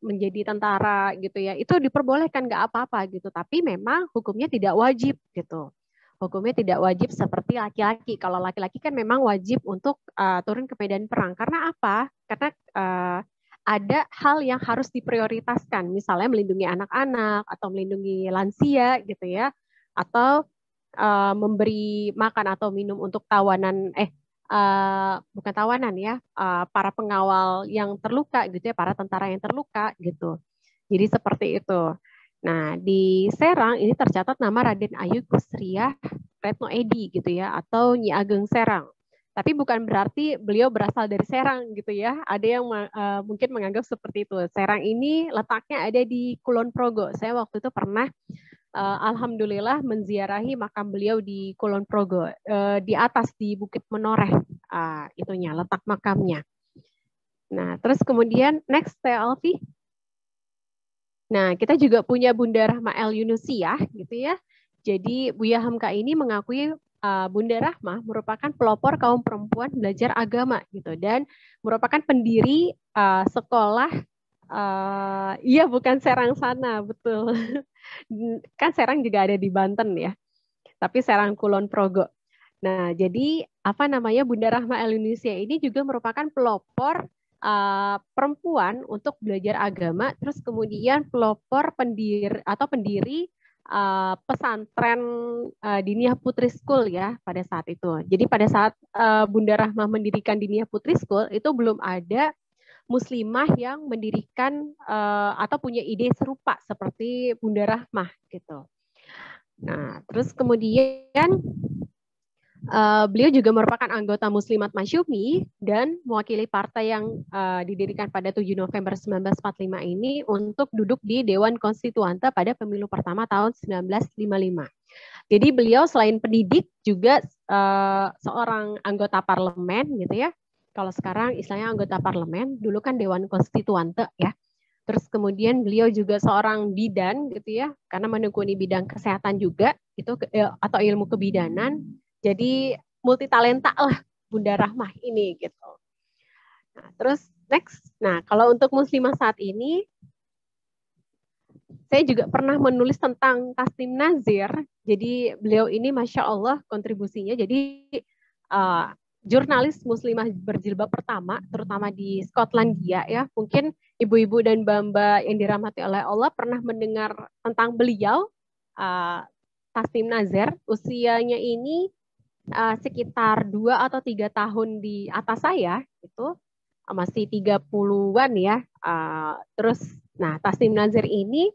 menjadi tentara gitu ya, itu diperbolehkan nggak apa-apa gitu, tapi memang hukumnya tidak wajib gitu. Hukumnya tidak wajib seperti laki-laki. Kalau laki-laki kan memang wajib untuk turun ke medan perang. Karena apa? Karena ada hal yang harus diprioritaskan, misalnya melindungi anak-anak atau melindungi lansia gitu ya, atau memberi makan atau minum untuk tawanan bukan tawanan ya, para pengawal yang terluka gitu ya, para tentara yang terluka gitu. Jadi seperti itu. Nah, di Serang ini tercatat nama Raden Ayu Kusriah Retno Edi gitu ya, atau Nyi Ageng Serang. Tapi bukan berarti beliau berasal dari Serang gitu ya. Ada yang mungkin menganggap seperti itu. Serang ini letaknya ada di Kulon Progo. Saya waktu itu pernah alhamdulillah menziarahi makam beliau di Kulon Progo, di atas di Bukit Menoreh, itunya letak makamnya. Nah, terus kemudian next Teh Alfi. Nah, kita juga punya Bunda Rahmah El Yunusiah gitu ya. Jadi Buya Hamka ini mengakui Bunda Rahmah merupakan pelopor kaum perempuan belajar agama gitu, dan merupakan pendiri sekolah iya bukan Serang sana, betul. Kan Serang juga ada di Banten ya, tapi Serang Kulon Progo. Nah, jadi apa namanya, Bunda Rahmah El Yunusiah ini juga merupakan pelopor perempuan untuk belajar agama, terus kemudian pelopor pendiri pesantren Diniyah Putri School ya pada saat itu. Jadi pada saat Bunda Rahmah mendirikan Diniyah Putri School itu belum ada muslimah yang mendirikan atau punya ide serupa seperti Bunda Rahmah gitu. Nah, terus kemudian beliau juga merupakan anggota Muslimat Masyumi dan mewakili partai yang didirikan pada 7 November 1945 ini untuk duduk di Dewan Konstituante pada pemilu pertama tahun 1955. Jadi beliau selain pendidik juga seorang anggota parlemen gitu ya. Kalau sekarang istilahnya anggota parlemen, dulu kan Dewan Konstituante ya. Terus kemudian beliau juga seorang bidan gitu ya, karena menekuni bidang kesehatan juga itu atau ilmu kebidanan. Jadi multi talenta lah Bunda Rahmah ini gitu. Nah, terus next. Nah, kalau untuk muslimah saat ini saya juga pernah menulis tentang Tasnim Nazir. Jadi beliau ini Masya Allah kontribusinya. Jadi jurnalis muslimah berjilbab pertama, terutama di Skotlandia ya. Mungkin ibu-ibu dan mbak-mbak yang dirahmati oleh Allah pernah mendengar tentang beliau, Tasnim Nazir. Usianya ini sekitar 2 atau 3 tahun di atas saya, itu masih 30-an ya. Terus, nah Tasnim Nazir ini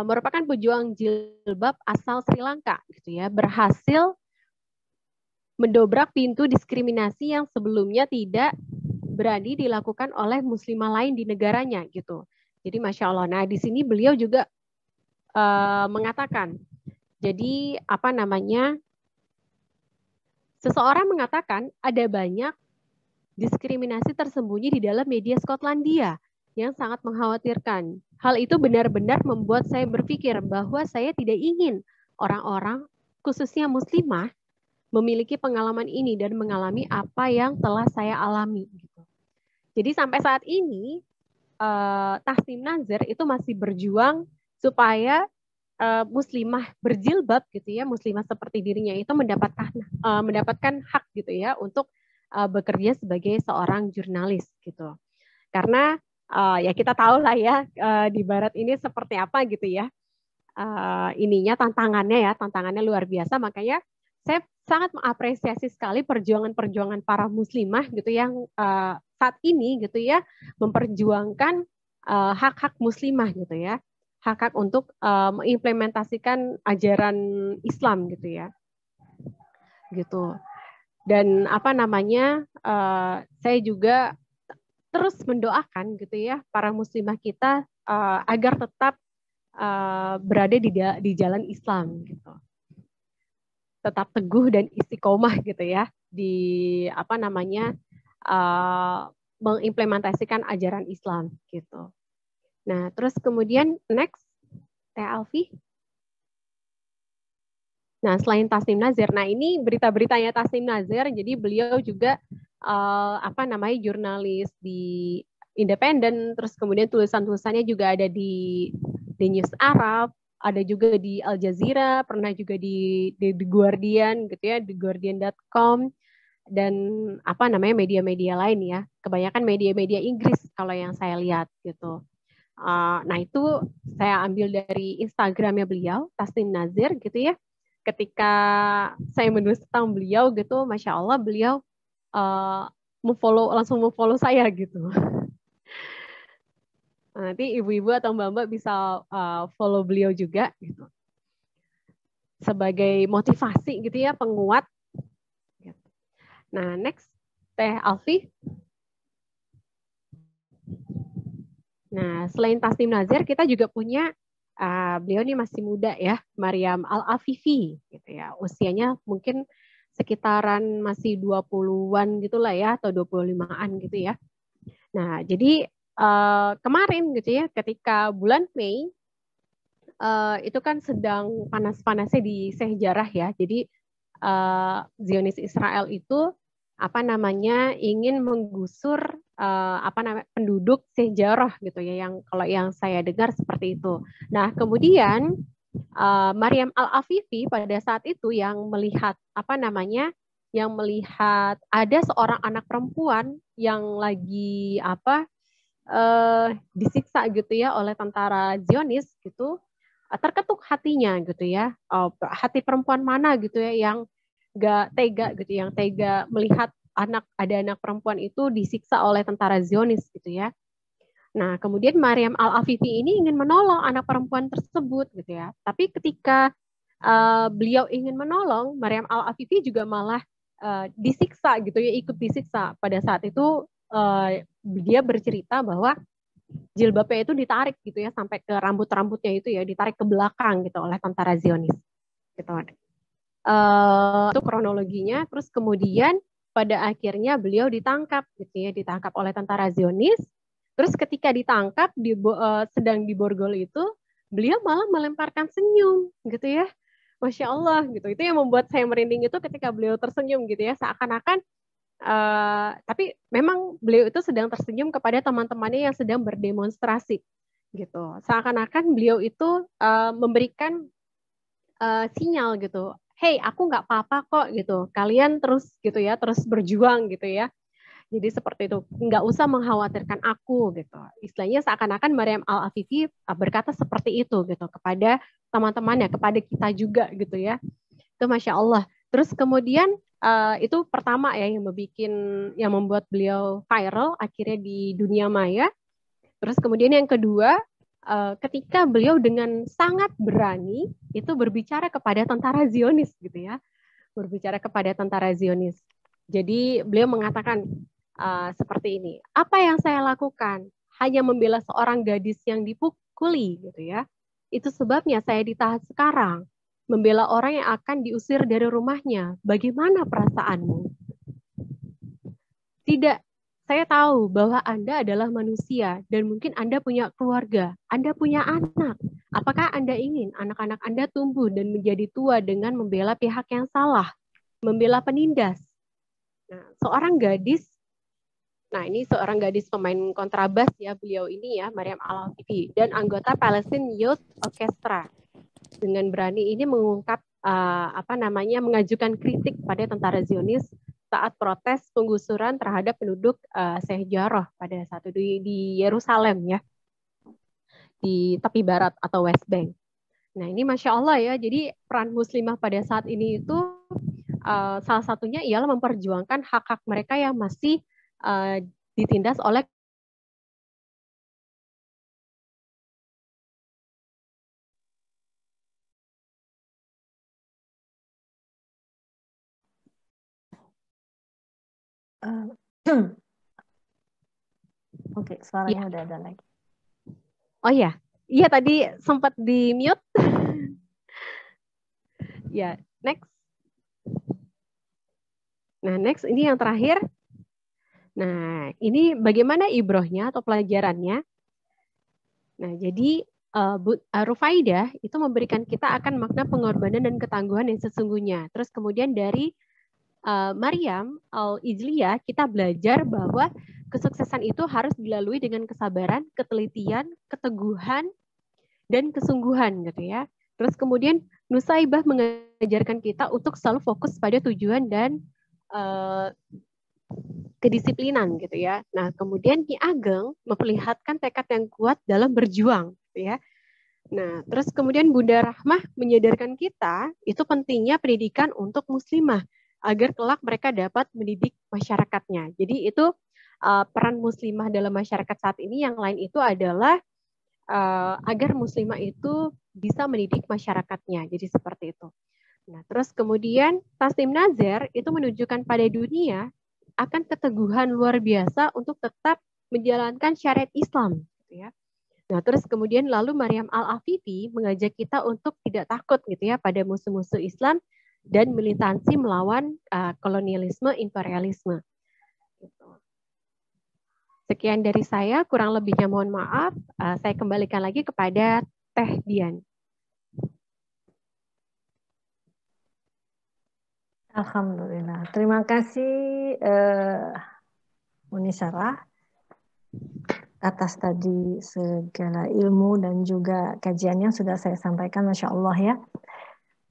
merupakan pejuang jilbab asal Sri Lanka, gitu ya, berhasil mendobrak pintu diskriminasi yang sebelumnya tidak berani dilakukan oleh muslimah lain di negaranya, gitu. Jadi Masya Allah. Nah di sini beliau juga mengatakan, jadi seseorang mengatakan ada banyak diskriminasi tersembunyi di dalam media Skotlandia yang sangat mengkhawatirkan. Hal itu benar-benar membuat saya berpikir bahwa saya tidak ingin orang-orang, khususnya muslimah, memiliki pengalaman ini dan mengalami apa yang telah saya alami. Jadi sampai saat ini, Tasnim Nazir itu masih berjuang supaya muslimah berjilbab gitu ya, muslimah seperti dirinya itu mendapatkan hak gitu ya untuk bekerja sebagai seorang jurnalis gitu. Karena ya kita tahu lah ya di Barat ini seperti apa gitu ya, tantangannya luar biasa. Makanya saya sangat mengapresiasi sekali perjuangan para muslimah gitu yang saat ini gitu ya memperjuangkan hak-hak muslimah gitu ya, hak-hak untuk mengimplementasikan ajaran Islam gitu ya, gitu. Dan saya juga terus mendoakan gitu ya para muslimah kita agar tetap berada di jalan Islam gitu, tetap teguh dan istiqomah gitu ya di mengimplementasikan ajaran Islam gitu. Nah terus kemudian next Teh Alfi. Nah selain Tasnim Nazir, nah ini berita-beritanya Tasnim Nazir, jadi beliau juga jurnalis di Independen, terus kemudian tulisan-tulisannya juga ada di News Arab, ada juga di Al Jazeera, pernah juga di The Guardian gitu ya, theguardian.com, dan media-media lain ya, kebanyakan media-media Inggris kalau yang saya lihat gitu. Nah itu saya ambil dari Instagramnya beliau, Tasnim Nazir gitu ya. Ketika saya menulis tentang beliau gitu, Masya Allah beliau langsung memfollow saya gitu. Nanti ibu-ibu atau mbak-mbak bisa follow beliau juga gitu. Sebagai motivasi gitu ya, penguat. Nah, next Teh Alfi. Nah, selain Tasnim Nazir, kita juga punya beliau ini masih muda ya, Maryam Al-Afifi gitu ya. Usianya mungkin sekitaran masih 20-an gitulah ya, atau 25-an gitu ya. Nah, jadi kemarin gitu ya, ketika bulan Mei itu kan sedang panas-panasnya di sejarah ya. Jadi Zionis Israel itu ingin menggusur penduduk sejarah gitu ya, yang kalau yang saya dengar seperti itu. Nah, kemudian Maryam Al-Afifi pada saat itu yang melihat ada seorang anak perempuan yang lagi disiksa gitu ya oleh tentara Zionis gitu, terketuk hatinya gitu ya. Hati perempuan mana gitu ya yang gak tega gitu, yang tega melihat ada anak perempuan itu disiksa oleh tentara Zionis gitu ya. Nah, kemudian Maryam Al-Afifi ini ingin menolong anak perempuan tersebut gitu ya. Tapi ketika beliau ingin menolong, Maryam Al-Afifi juga malah disiksa gitu ya, ikut disiksa. Pada saat itu dia bercerita bahwa jilbabnya itu ditarik gitu ya sampai ke rambut-rambutnya itu ya, ditarik ke belakang gitu oleh tentara Zionis gitu. Itu kronologinya. Terus kemudian pada akhirnya beliau ditangkap gitu ya, ditangkap oleh tentara Zionis. Terus ketika ditangkap sedang di borgol itu, beliau malah melemparkan senyum gitu ya. Masya Allah gitu. Itu yang membuat saya merinding itu ketika beliau tersenyum gitu ya, seakan-akan tapi memang beliau itu sedang tersenyum kepada teman-temannya yang sedang berdemonstrasi gitu. Seakan-akan beliau itu memberikan sinyal gitu, hey aku nggak apa-apa kok gitu, kalian terus gitu ya, terus berjuang gitu ya. Jadi seperti itu, nggak usah mengkhawatirkan aku gitu. Istilahnya seakan-akan Maryam Al-Afifi berkata seperti itu gitu kepada teman-temannya, kepada kita juga gitu ya. Itu Masya Allah. Terus kemudian itu pertama ya yang membuat beliau viral akhirnya di dunia maya. Terus kemudian yang kedua, ketika beliau dengan sangat berani itu berbicara kepada tentara Zionis gitu ya, berbicara kepada tentara Zionis. Jadi beliau mengatakan seperti ini, apa yang saya lakukan hanya membela seorang gadis yang dipukuli gitu ya. Itu sebabnya saya ditahan sekarang, membela orang yang akan diusir dari rumahnya. Bagaimana perasaanmu? Tidak, saya tahu bahwa Anda adalah manusia dan mungkin Anda punya keluarga, Anda punya anak. Apakah Anda ingin anak-anak Anda tumbuh dan menjadi tua dengan membela pihak yang salah, membela penindas? Nah, seorang gadis pemain kontrabas ya, beliau ini ya, Maryam Al-Afifi, dan anggota Palestine Youth Orchestra. Dengan berani ini mengungkap mengajukan kritik pada tentara Zionis saat protes penggusuran terhadap penduduk Sheikh Jarrah pada saat itu di Yerusalem ya, di tepi barat atau West Bank. Nah ini Masya Allah ya, jadi peran muslimah pada saat ini itu salah satunya ialah memperjuangkan hak-hak mereka yang masih ditindas oleh Oke, suaranya udah ada lagi. Oh iya, iya tadi sempat di mute. Ya, next. Nah, next ini yang terakhir. Nah, ini bagaimana ibrohnya atau pelajarannya? Nah, jadi Rufaidah itu memberikan kita akan makna pengorbanan dan ketangguhan yang sesungguhnya. Terus kemudian dari Maryam Al-Ijliyah kita belajar bahwa kesuksesan itu harus dilalui dengan kesabaran, ketelitian, keteguhan, dan kesungguhan gitu ya. Terus kemudian Nusaibah mengajarkan kita untuk selalu fokus pada tujuan dan kedisiplinan gitu ya. Nah, kemudian Ki Ageng memperlihatkan tekad yang kuat dalam berjuang gitu ya. Nah, terus kemudian Bunda Rahmah menyadarkan kita itu pentingnya pendidikan untuk muslimah agar kelak mereka dapat mendidik masyarakatnya. Jadi itu peran muslimah dalam masyarakat saat ini. Yang lain itu adalah agar muslimah itu bisa mendidik masyarakatnya. Jadi seperti itu. Nah, terus kemudian Tasnim Nazar itu menunjukkan pada dunia akan keteguhan luar biasa untuk tetap menjalankan syariat Islam. Gitu ya. Nah, terus kemudian lalu Maryam Al-Afifi mengajak kita untuk tidak takut gitu ya pada musuh-musuh Islam dan militansi melawan kolonialisme, imperialisme. Gitu. Sekian dari saya, kurang lebihnya mohon maaf. Saya kembalikan lagi kepada Teh Dian. Alhamdulillah. Terima kasih Munisarah atas tadi segala ilmu dan juga kajian yang sudah saya sampaikan, Masya Allah ya.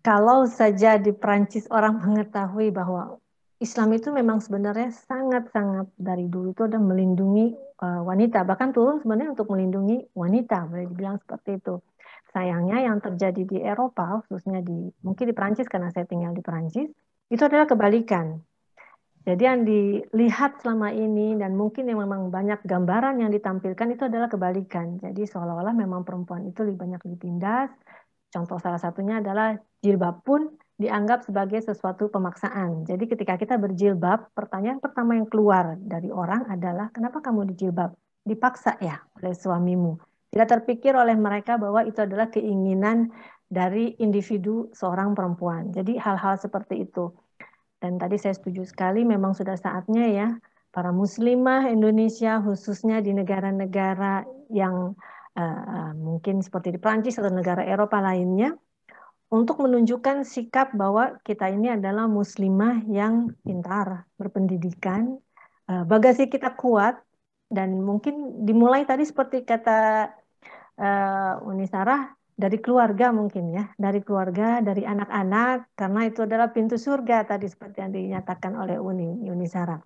Kalau saja di Perancis orang mengetahui bahwa Islam itu memang sebenarnya sangat-sangat dari dulu itu ada melindungi wanita, bahkan turun sebenarnya untuk melindungi wanita, boleh dibilang seperti itu. Sayangnya yang terjadi di Eropa, khususnya mungkin di Perancis karena saya tinggal di Perancis, itu adalah kebalikan. Jadi yang dilihat selama ini dan mungkin yang memang banyak gambaran yang ditampilkan itu adalah kebalikan. Jadi seolah-olah memang perempuan itu lebih banyak ditindas. Contoh salah satunya adalah jilbab pun dianggap sebagai sesuatu pemaksaan. Jadi ketika kita berjilbab, pertanyaan pertama yang keluar dari orang adalah kenapa kamu dijilbab? Dipaksa ya oleh suamimu. Tidak terpikir oleh mereka bahwa itu adalah keinginan dari individu seorang perempuan. Jadi hal-hal seperti itu. Dan tadi saya setuju sekali, memang sudah saatnya ya, para muslimah Indonesia, khususnya di negara-negara yang mungkin seperti di Prancis atau negara Eropa lainnya, untuk menunjukkan sikap bahwa kita ini adalah muslimah yang pintar, berpendidikan, bagasi kita kuat, dan mungkin dimulai tadi seperti kata Uni Sarah, dari keluarga mungkin ya, dari keluarga, dari anak-anak, karena itu adalah pintu surga tadi seperti yang dinyatakan oleh Uni Sarah.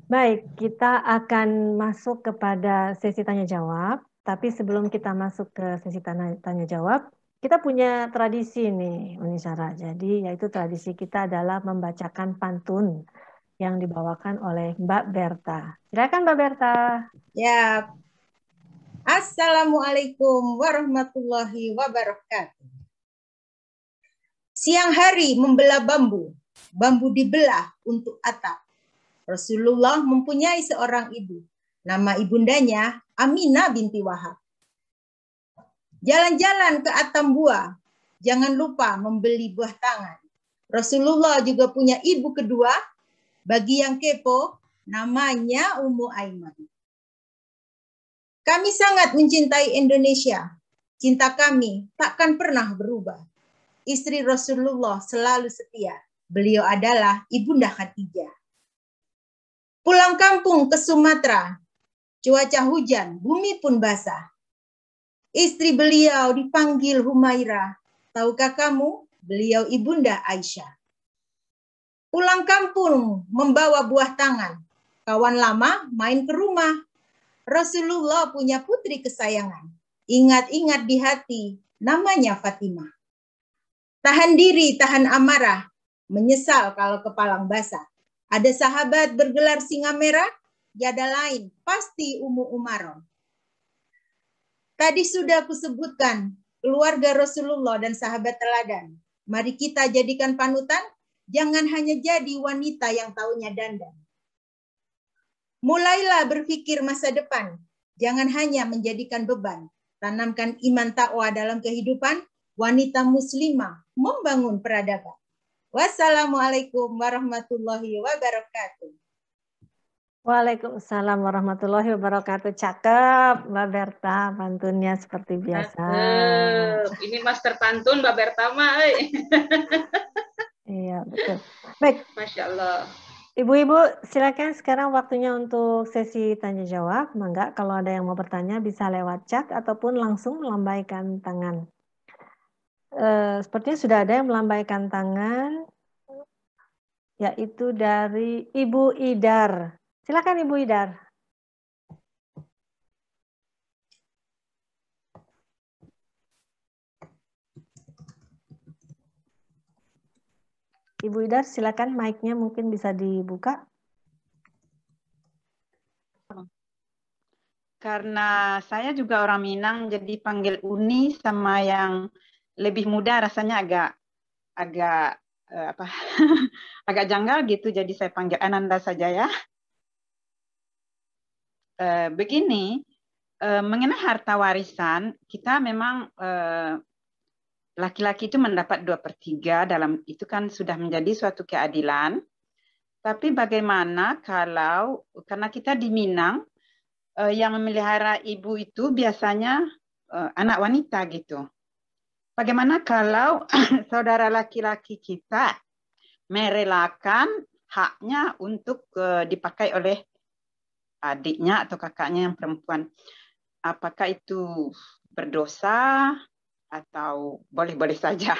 Baik, kita akan masuk kepada sesi tanya jawab, tapi sebelum kita masuk ke sesi tanya jawab, kita punya tradisi nih Uni Sarah. Jadi yaitu tradisi kita adalah membacakan pantun yang dibawakan oleh Mbak Berta. Silakan Mbak Berta. Ya. Assalamualaikum warahmatullahi wabarakatuh. Siang hari membelah bambu, bambu dibelah untuk atap. Rasulullah mempunyai seorang ibu, nama ibundanya Aminah binti Wahab. Jalan-jalan ke Atambua, jangan lupa membeli buah tangan. Rasulullah juga punya ibu kedua, bagi yang kepo, namanya Ummu Aiman. Kami sangat mencintai Indonesia. Cinta kami takkan pernah berubah. Istri Rasulullah selalu setia. Beliau adalah Ibunda Khadijah. Pulang kampung ke Sumatera, cuaca hujan, bumi pun basah. Istri beliau dipanggil Humaira. Tahukah kamu, beliau Ibunda Aisyah. Pulang kampung membawa buah tangan. Kawan lama main ke rumah. Rasulullah punya putri kesayangan. Ingat-ingat di hati, namanya Fatimah. Tahan diri, tahan amarah. Menyesal kalau kepalang basah. Ada sahabat bergelar singa merah, tiada lain, pasti Ummu Umaroh. Tadi sudah kusebutkan, keluarga Rasulullah dan sahabat teladan. Mari kita jadikan panutan, jangan hanya jadi wanita yang taunya dandan. Mulailah berpikir masa depan, jangan hanya menjadikan beban. Tanamkan iman takwa dalam kehidupan, wanita muslimah membangun peradaban. Wassalamualaikum warahmatullahi wabarakatuh. Waalaikumsalam warahmatullahi wabarakatuh. Cakep, Mbak Berta, pantunnya seperti biasa. Ini master pantun Mbak Berta mah. Iya, betul. Baik. Masya Allah. Ibu-ibu, silakan sekarang waktunya untuk sesi tanya jawab. Mangga kalau ada yang mau bertanya bisa lewat chat ataupun langsung melambaikan tangan. Sepertinya sudah ada yang melambaikan tangan, yaitu dari Ibu Idar. Silakan Ibu Idar. Ibu Idar, silakan mic-nya mungkin bisa dibuka. Karena saya juga orang Minang, jadi panggil Uni sama yang lebih muda rasanya agak agak janggal gitu, jadi saya panggil Ananda saja ya. Begini, mengenai harta warisan, kita memang laki-laki itu mendapat 2/3 dalam itu kan sudah menjadi suatu keadilan. Tapi bagaimana kalau karena kita di Minang yang memelihara ibu itu biasanya anak wanita gitu. Bagaimana kalau saudara laki-laki kita merelakan haknya untuk dipakai oleh adiknya atau kakaknya yang perempuan? Apakah itu berdosa? Atau boleh-boleh saja.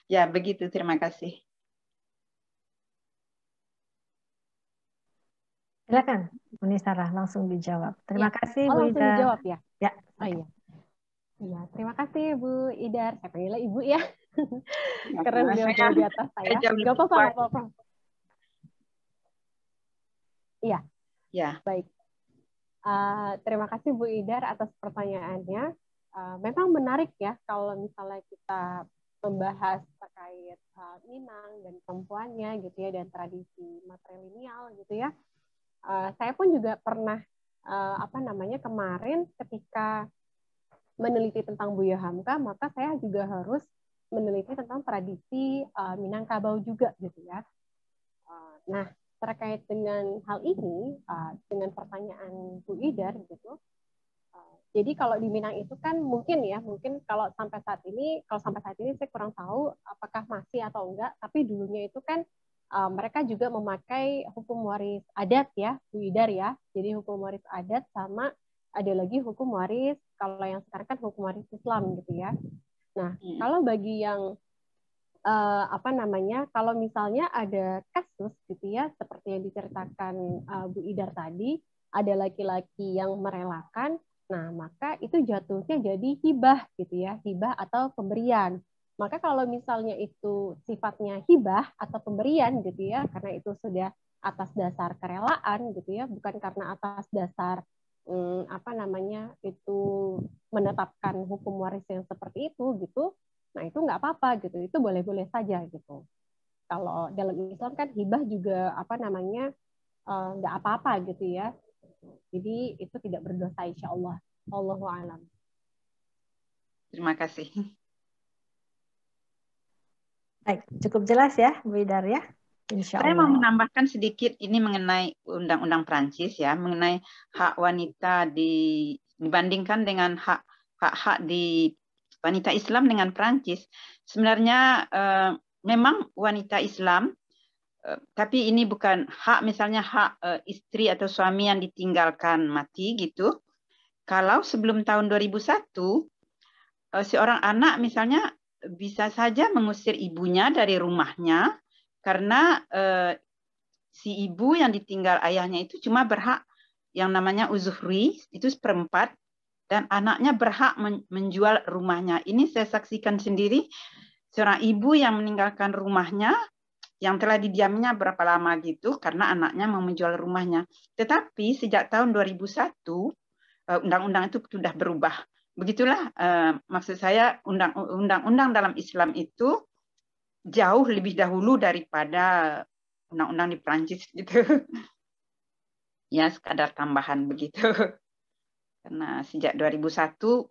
Ya, begitu. Terima kasih. Silakan, Uni Sarah, langsung dijawab. Terima kasih, Bu langsung Ida. dijawab ya. Ya. Oh iya. Iya, terima kasih Bu Idar. Saya panggilnya Ibu ya. Karena beliau jauh di atas saya. Gak apa-apa, gak apa-apa. Iya. Ya. Baik. Terima kasih Bu Idar atas pertanyaannya. Memang menarik ya kalau misalnya kita membahas terkait Minang dan perempuannya gitu ya, dan tradisi matrilineal gitu ya. Saya pun juga pernah kemarin ketika meneliti tentang Buya Hamka, maka saya juga harus meneliti tentang tradisi Minangkabau juga gitu ya. Nah, terkait dengan hal ini, dengan pertanyaan Bu Idar gitu, jadi kalau di Minang itu kan mungkin kalau sampai saat ini saya kurang tahu apakah masih atau enggak, tapi dulunya itu kan mereka juga memakai hukum waris adat ya, Bu Idar ya. Jadi hukum waris adat sama ada lagi hukum waris, kalau yang sekarang kan hukum waris Islam gitu ya. Nah, kalau bagi yang kalau misalnya ada kasus gitu ya, seperti yang diceritakan Bu Idar tadi, ada laki-laki yang merelakan, nah maka itu jatuhnya jadi hibah gitu ya, hibah atau pemberian. Maka kalau misalnya itu sifatnya hibah atau pemberian gitu ya, karena itu sudah atas dasar kerelaan gitu ya, bukan karena atas dasar itu menetapkan hukum waris yang seperti itu gitu, nah itu nggak apa-apa gitu, itu boleh-boleh saja gitu. Kalau dalam Islam kan hibah juga nggak apa-apa gitu ya, jadi itu tidak berdosa insya Allah. Wallahu a'lam. Terima kasih. Baik, cukup jelas ya Bu Idar ya. Insya Saya Allah. mau menambahkan sedikit ini mengenai Undang-Undang Prancis ya, mengenai hak wanita dibandingkan dengan hak di wanita Islam dengan Prancis. Sebenarnya memang wanita Islam, tapi ini bukan hak misalnya hak istri atau suami yang ditinggalkan mati gitu. Kalau sebelum tahun 2001, seorang anak misalnya bisa saja mengusir ibunya dari rumahnya, karena si ibu yang ditinggal ayahnya itu cuma berhak yang namanya uzufri, itu seperempat, dan anaknya berhak menjual rumahnya. Ini saya saksikan sendiri, seorang ibu yang meninggalkan rumahnya, yang telah didiaminya berapa lama gitu, karena anaknya mau menjual rumahnya. Tetapi sejak tahun 2001, undang-undang itu sudah berubah. Begitulah maksud saya, undang-undang dalam Islam itu jauh lebih dahulu daripada undang-undang di Prancis gitu. Ya, sekadar tambahan begitu. Karena sejak 2001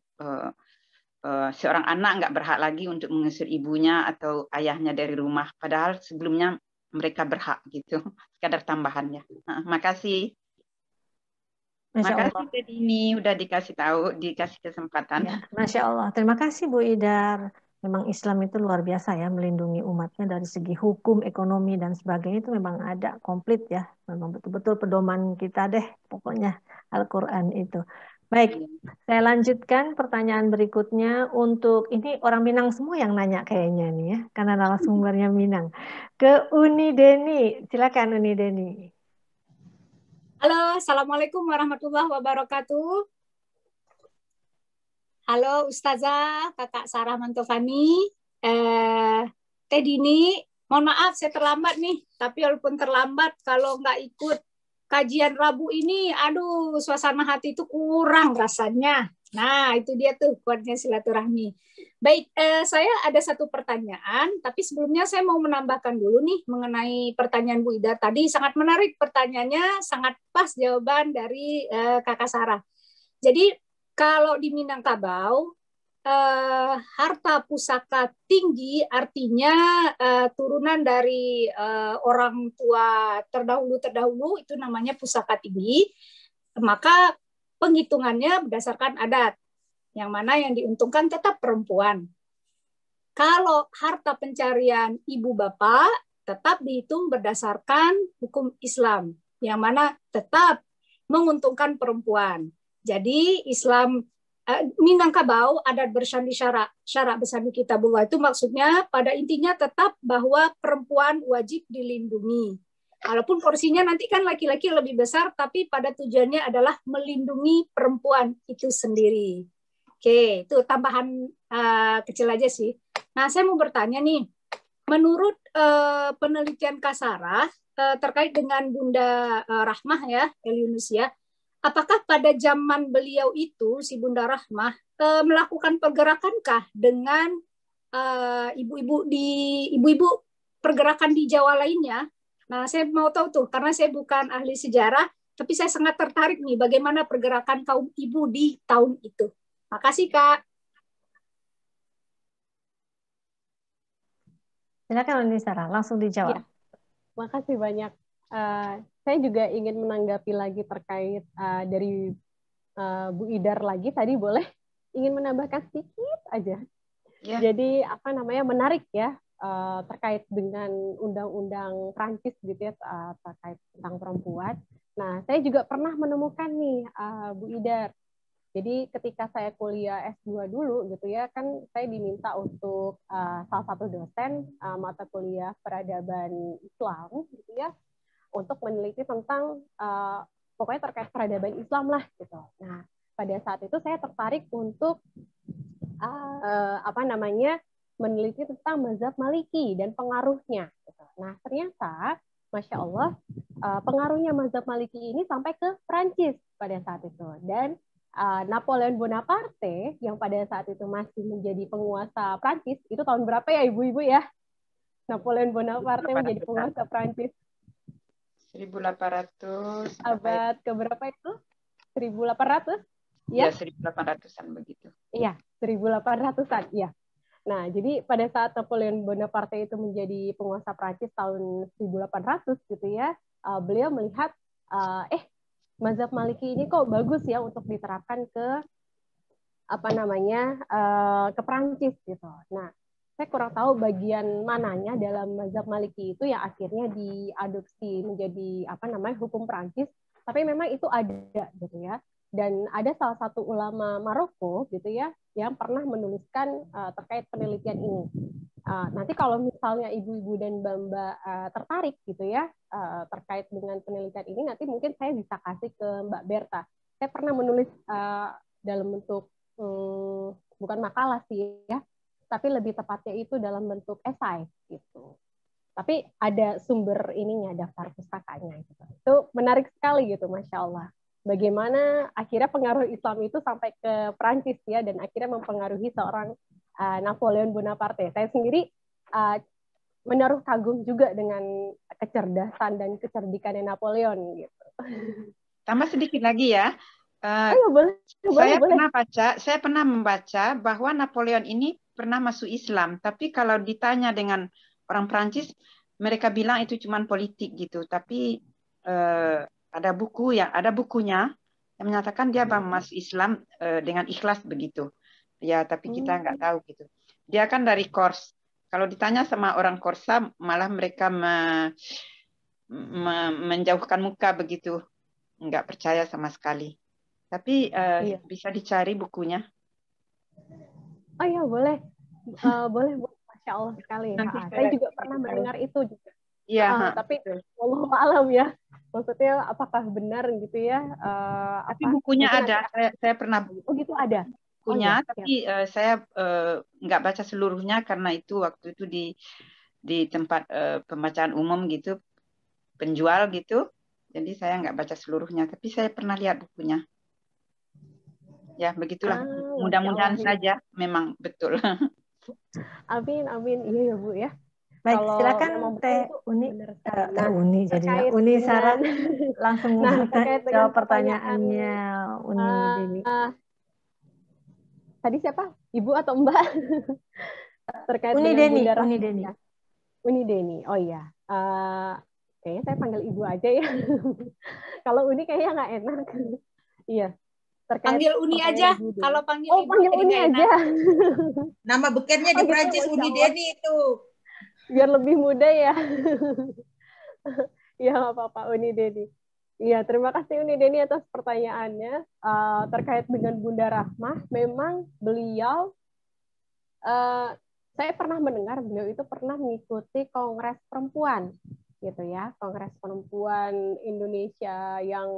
seorang anak nggak berhak lagi untuk mengusir ibunya atau ayahnya dari rumah. Padahal sebelumnya mereka berhak gitu. Sekadar tambahannya. Makasih. Makasih Teh Dini udah dikasih kesempatan. Ya, Masya Allah. Terima kasih Bu Idar. Memang Islam itu luar biasa ya, melindungi umatnya dari segi hukum, ekonomi, dan sebagainya itu memang ada komplit ya. Memang betul-betul pedoman kita deh, pokoknya Al-Quran itu. Baik, saya lanjutkan pertanyaan berikutnya untuk, ini orang Minang semua yang nanya kayaknya nih ya, karena narasumbernya Minang. Ke Uni Deni, silakan Uni Deni. Halo, Assalamualaikum warahmatullahi wabarakatuh. Halo Ustazah, Kakak Sarah Mantofani, Teh Dini, mohon maaf saya terlambat nih, tapi walaupun terlambat kalau nggak ikut kajian Rabu ini, aduh suasana hati itu kurang rasanya. Nah itu dia tuh kuatnya silaturahmi. Baik, saya ada satu pertanyaan, tapi sebelumnya saya mau menambahkan dulu nih mengenai pertanyaan Bu Ida tadi, sangat menarik pertanyaannya, sangat pas jawaban dari Kakak Sarah. Jadi kalau di Minangkabau, harta pusaka tinggi artinya turunan dari orang tua terdahulu itu namanya pusaka tinggi. Maka penghitungannya berdasarkan adat, yang mana yang diuntungkan tetap perempuan. Kalau harta pencarian ibu bapak tetap dihitung berdasarkan hukum Islam, yang mana tetap menguntungkan perempuan. Jadi Islam Minangkabau adat bersandi syarak bersandi kitabullah itu maksudnya pada intinya tetap bahwa perempuan wajib dilindungi. Walaupun porsinya nanti kan laki-laki lebih besar, tapi pada tujuannya adalah melindungi perempuan itu sendiri. Oke, itu tambahan kecil aja sih. Nah, saya mau bertanya nih, menurut penelitian Kak Sarah terkait dengan Bunda Rahmah ya, El Yunus ya, apakah pada zaman beliau itu si Bunda Rahmah melakukan pergerakankah dengan ibu-ibu pergerakan di Jawa lainnya? Nah, saya mau tahu tuh karena saya bukan ahli sejarah, tapi saya sangat tertarik nih bagaimana pergerakan kaum ibu di tahun itu. Makasih Kak. Silakan Uni Sarah, langsung dijawab. Ya, makasih banyak. Saya juga ingin menanggapi lagi terkait dari Bu Idar lagi tadi, boleh ingin menambahkan sedikit aja. Yeah. Jadi apa namanya, menarik ya terkait dengan undang-undang Prancis gitu ya, terkait tentang perempuan. Nah, saya juga pernah menemukan nih Bu Idar. Jadi ketika saya kuliah S2 dulu gitu ya, kan saya diminta untuk salah satu dosen mata kuliah peradaban Islam gitu ya, untuk meneliti tentang pokoknya terkait peradaban Islam lah gitu. Nah, pada saat itu saya tertarik untuk meneliti tentang mazhab Maliki dan pengaruhnya. Gitu. Nah, ternyata Masya Allah pengaruhnya mazhab Maliki ini sampai ke Prancis pada saat itu. Dan Napoleon Bonaparte yang pada saat itu masih menjadi penguasa Prancis, itu tahun berapa ya ibu-ibu ya? Napoleon Bonaparte menjadi penguasa Prancis. 1800. Abad keberapa itu? 1800? Ya, 1800-an begitu. Iya, 1800-an, iya. Nah, jadi pada saat Napoleon Bonaparte itu menjadi penguasa Prancis tahun 1800 gitu ya, beliau melihat mazhab Maliki ini kok bagus ya untuk diterapkan ke ke Prancis gitu. Nah, saya kurang tahu bagian mananya dalam mazhab Maliki itu yang akhirnya diadopsi menjadi hukum Prancis, tapi memang itu ada gitu ya. Dan ada salah satu ulama Maroko gitu ya yang pernah menuliskan terkait penelitian ini. Nanti kalau misalnya ibu-ibu dan mbak-mbak tertarik gitu ya terkait dengan penelitian ini, nanti mungkin saya bisa kasih ke Mbak Berta. Saya pernah menulis dalam bentuk bukan makalah sih ya, tapi lebih tepatnya itu dalam bentuk esai gitu. Tapi ada sumber ininya, daftar pustakanya gitu. Itu menarik sekali gitu, Masya Allah. Bagaimana akhirnya pengaruh Islam itu sampai ke Prancis ya, dan akhirnya mempengaruhi seorang Napoleon Bonaparte. Saya sendiri menaruh kagum juga dengan kecerdasan dan kecerdikannya Napoleon gitu. Tambah sedikit lagi ya. Saya pernah membaca bahwa Napoleon ini pernah masuk Islam, tapi kalau ditanya dengan orang Prancis, mereka bilang itu cuma politik gitu. Tapi ada bukunya yang menyatakan dia masuk Islam dengan ikhlas begitu. Ya, tapi kita nggak tahu gitu. Dia kan dari Kors. Kalau ditanya sama orang Korsa, malah mereka menjauhkan muka begitu, nggak percaya sama sekali. Tapi bisa dicari bukunya. Oh ya, boleh. Boleh, Masya Allah sekali. Saya juga pernah mendengar itu juga. Iya, tapi wallahu alam ya. Maksudnya apakah benar gitu ya? Tapi bukunya ada. Saya pernah. Oh gitu, ada. Bukunya, tapi saya nggak baca seluruhnya karena itu waktu itu di tempat pembacaan umum gitu, penjual gitu. Jadi saya nggak baca seluruhnya, tapi saya pernah lihat bukunya. Ya, begitulah. Mudah-mudahan saja memang betul. Amin, amin. Iya ya, Bu ya. Baik, silakan Teh Uni jadinya. Uni Sarah langsung jawab pertanyaannya Uni Deni. Tadi siapa? Ibu atau Mbak? Terkait Uni Deni. Uni Deni. Oh iya. Kayaknya saya panggil Ibu aja ya. Kalau Uni kayaknya nggak enak. Iya. Panggil Uni aja. Kalau panggil Ibu panggil Uni aja. Nama bekennya di Prancis Uni Deni itu. Biar lebih mudah ya. Ya nggak apa-apa, Uni Deni. Iya, terima kasih Uni Deni atas pertanyaannya terkait dengan Bunda Rahmah. Memang beliau, saya pernah mendengar beliau itu pernah mengikuti Kongres Perempuan gitu ya, Kongres Perempuan Indonesia yang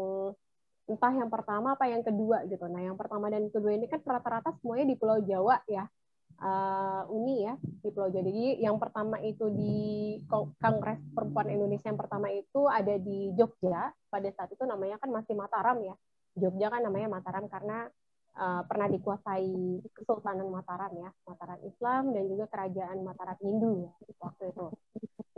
entah yang pertama apa yang kedua gitu. Nah, yang pertama dan kedua ini kan rata-rata semuanya di Pulau Jawa ya. Uni ya di Pulau Jawa. Jadi yang pertama itu di Kongres Perempuan Indonesia yang pertama itu ada di Jogja. Pada saat itu namanya kan masih Mataram ya. Jogja kan namanya Mataram karena pernah dikuasai Kesultanan Mataram ya, Mataram Islam dan juga Kerajaan Mataram Hindu waktu itu.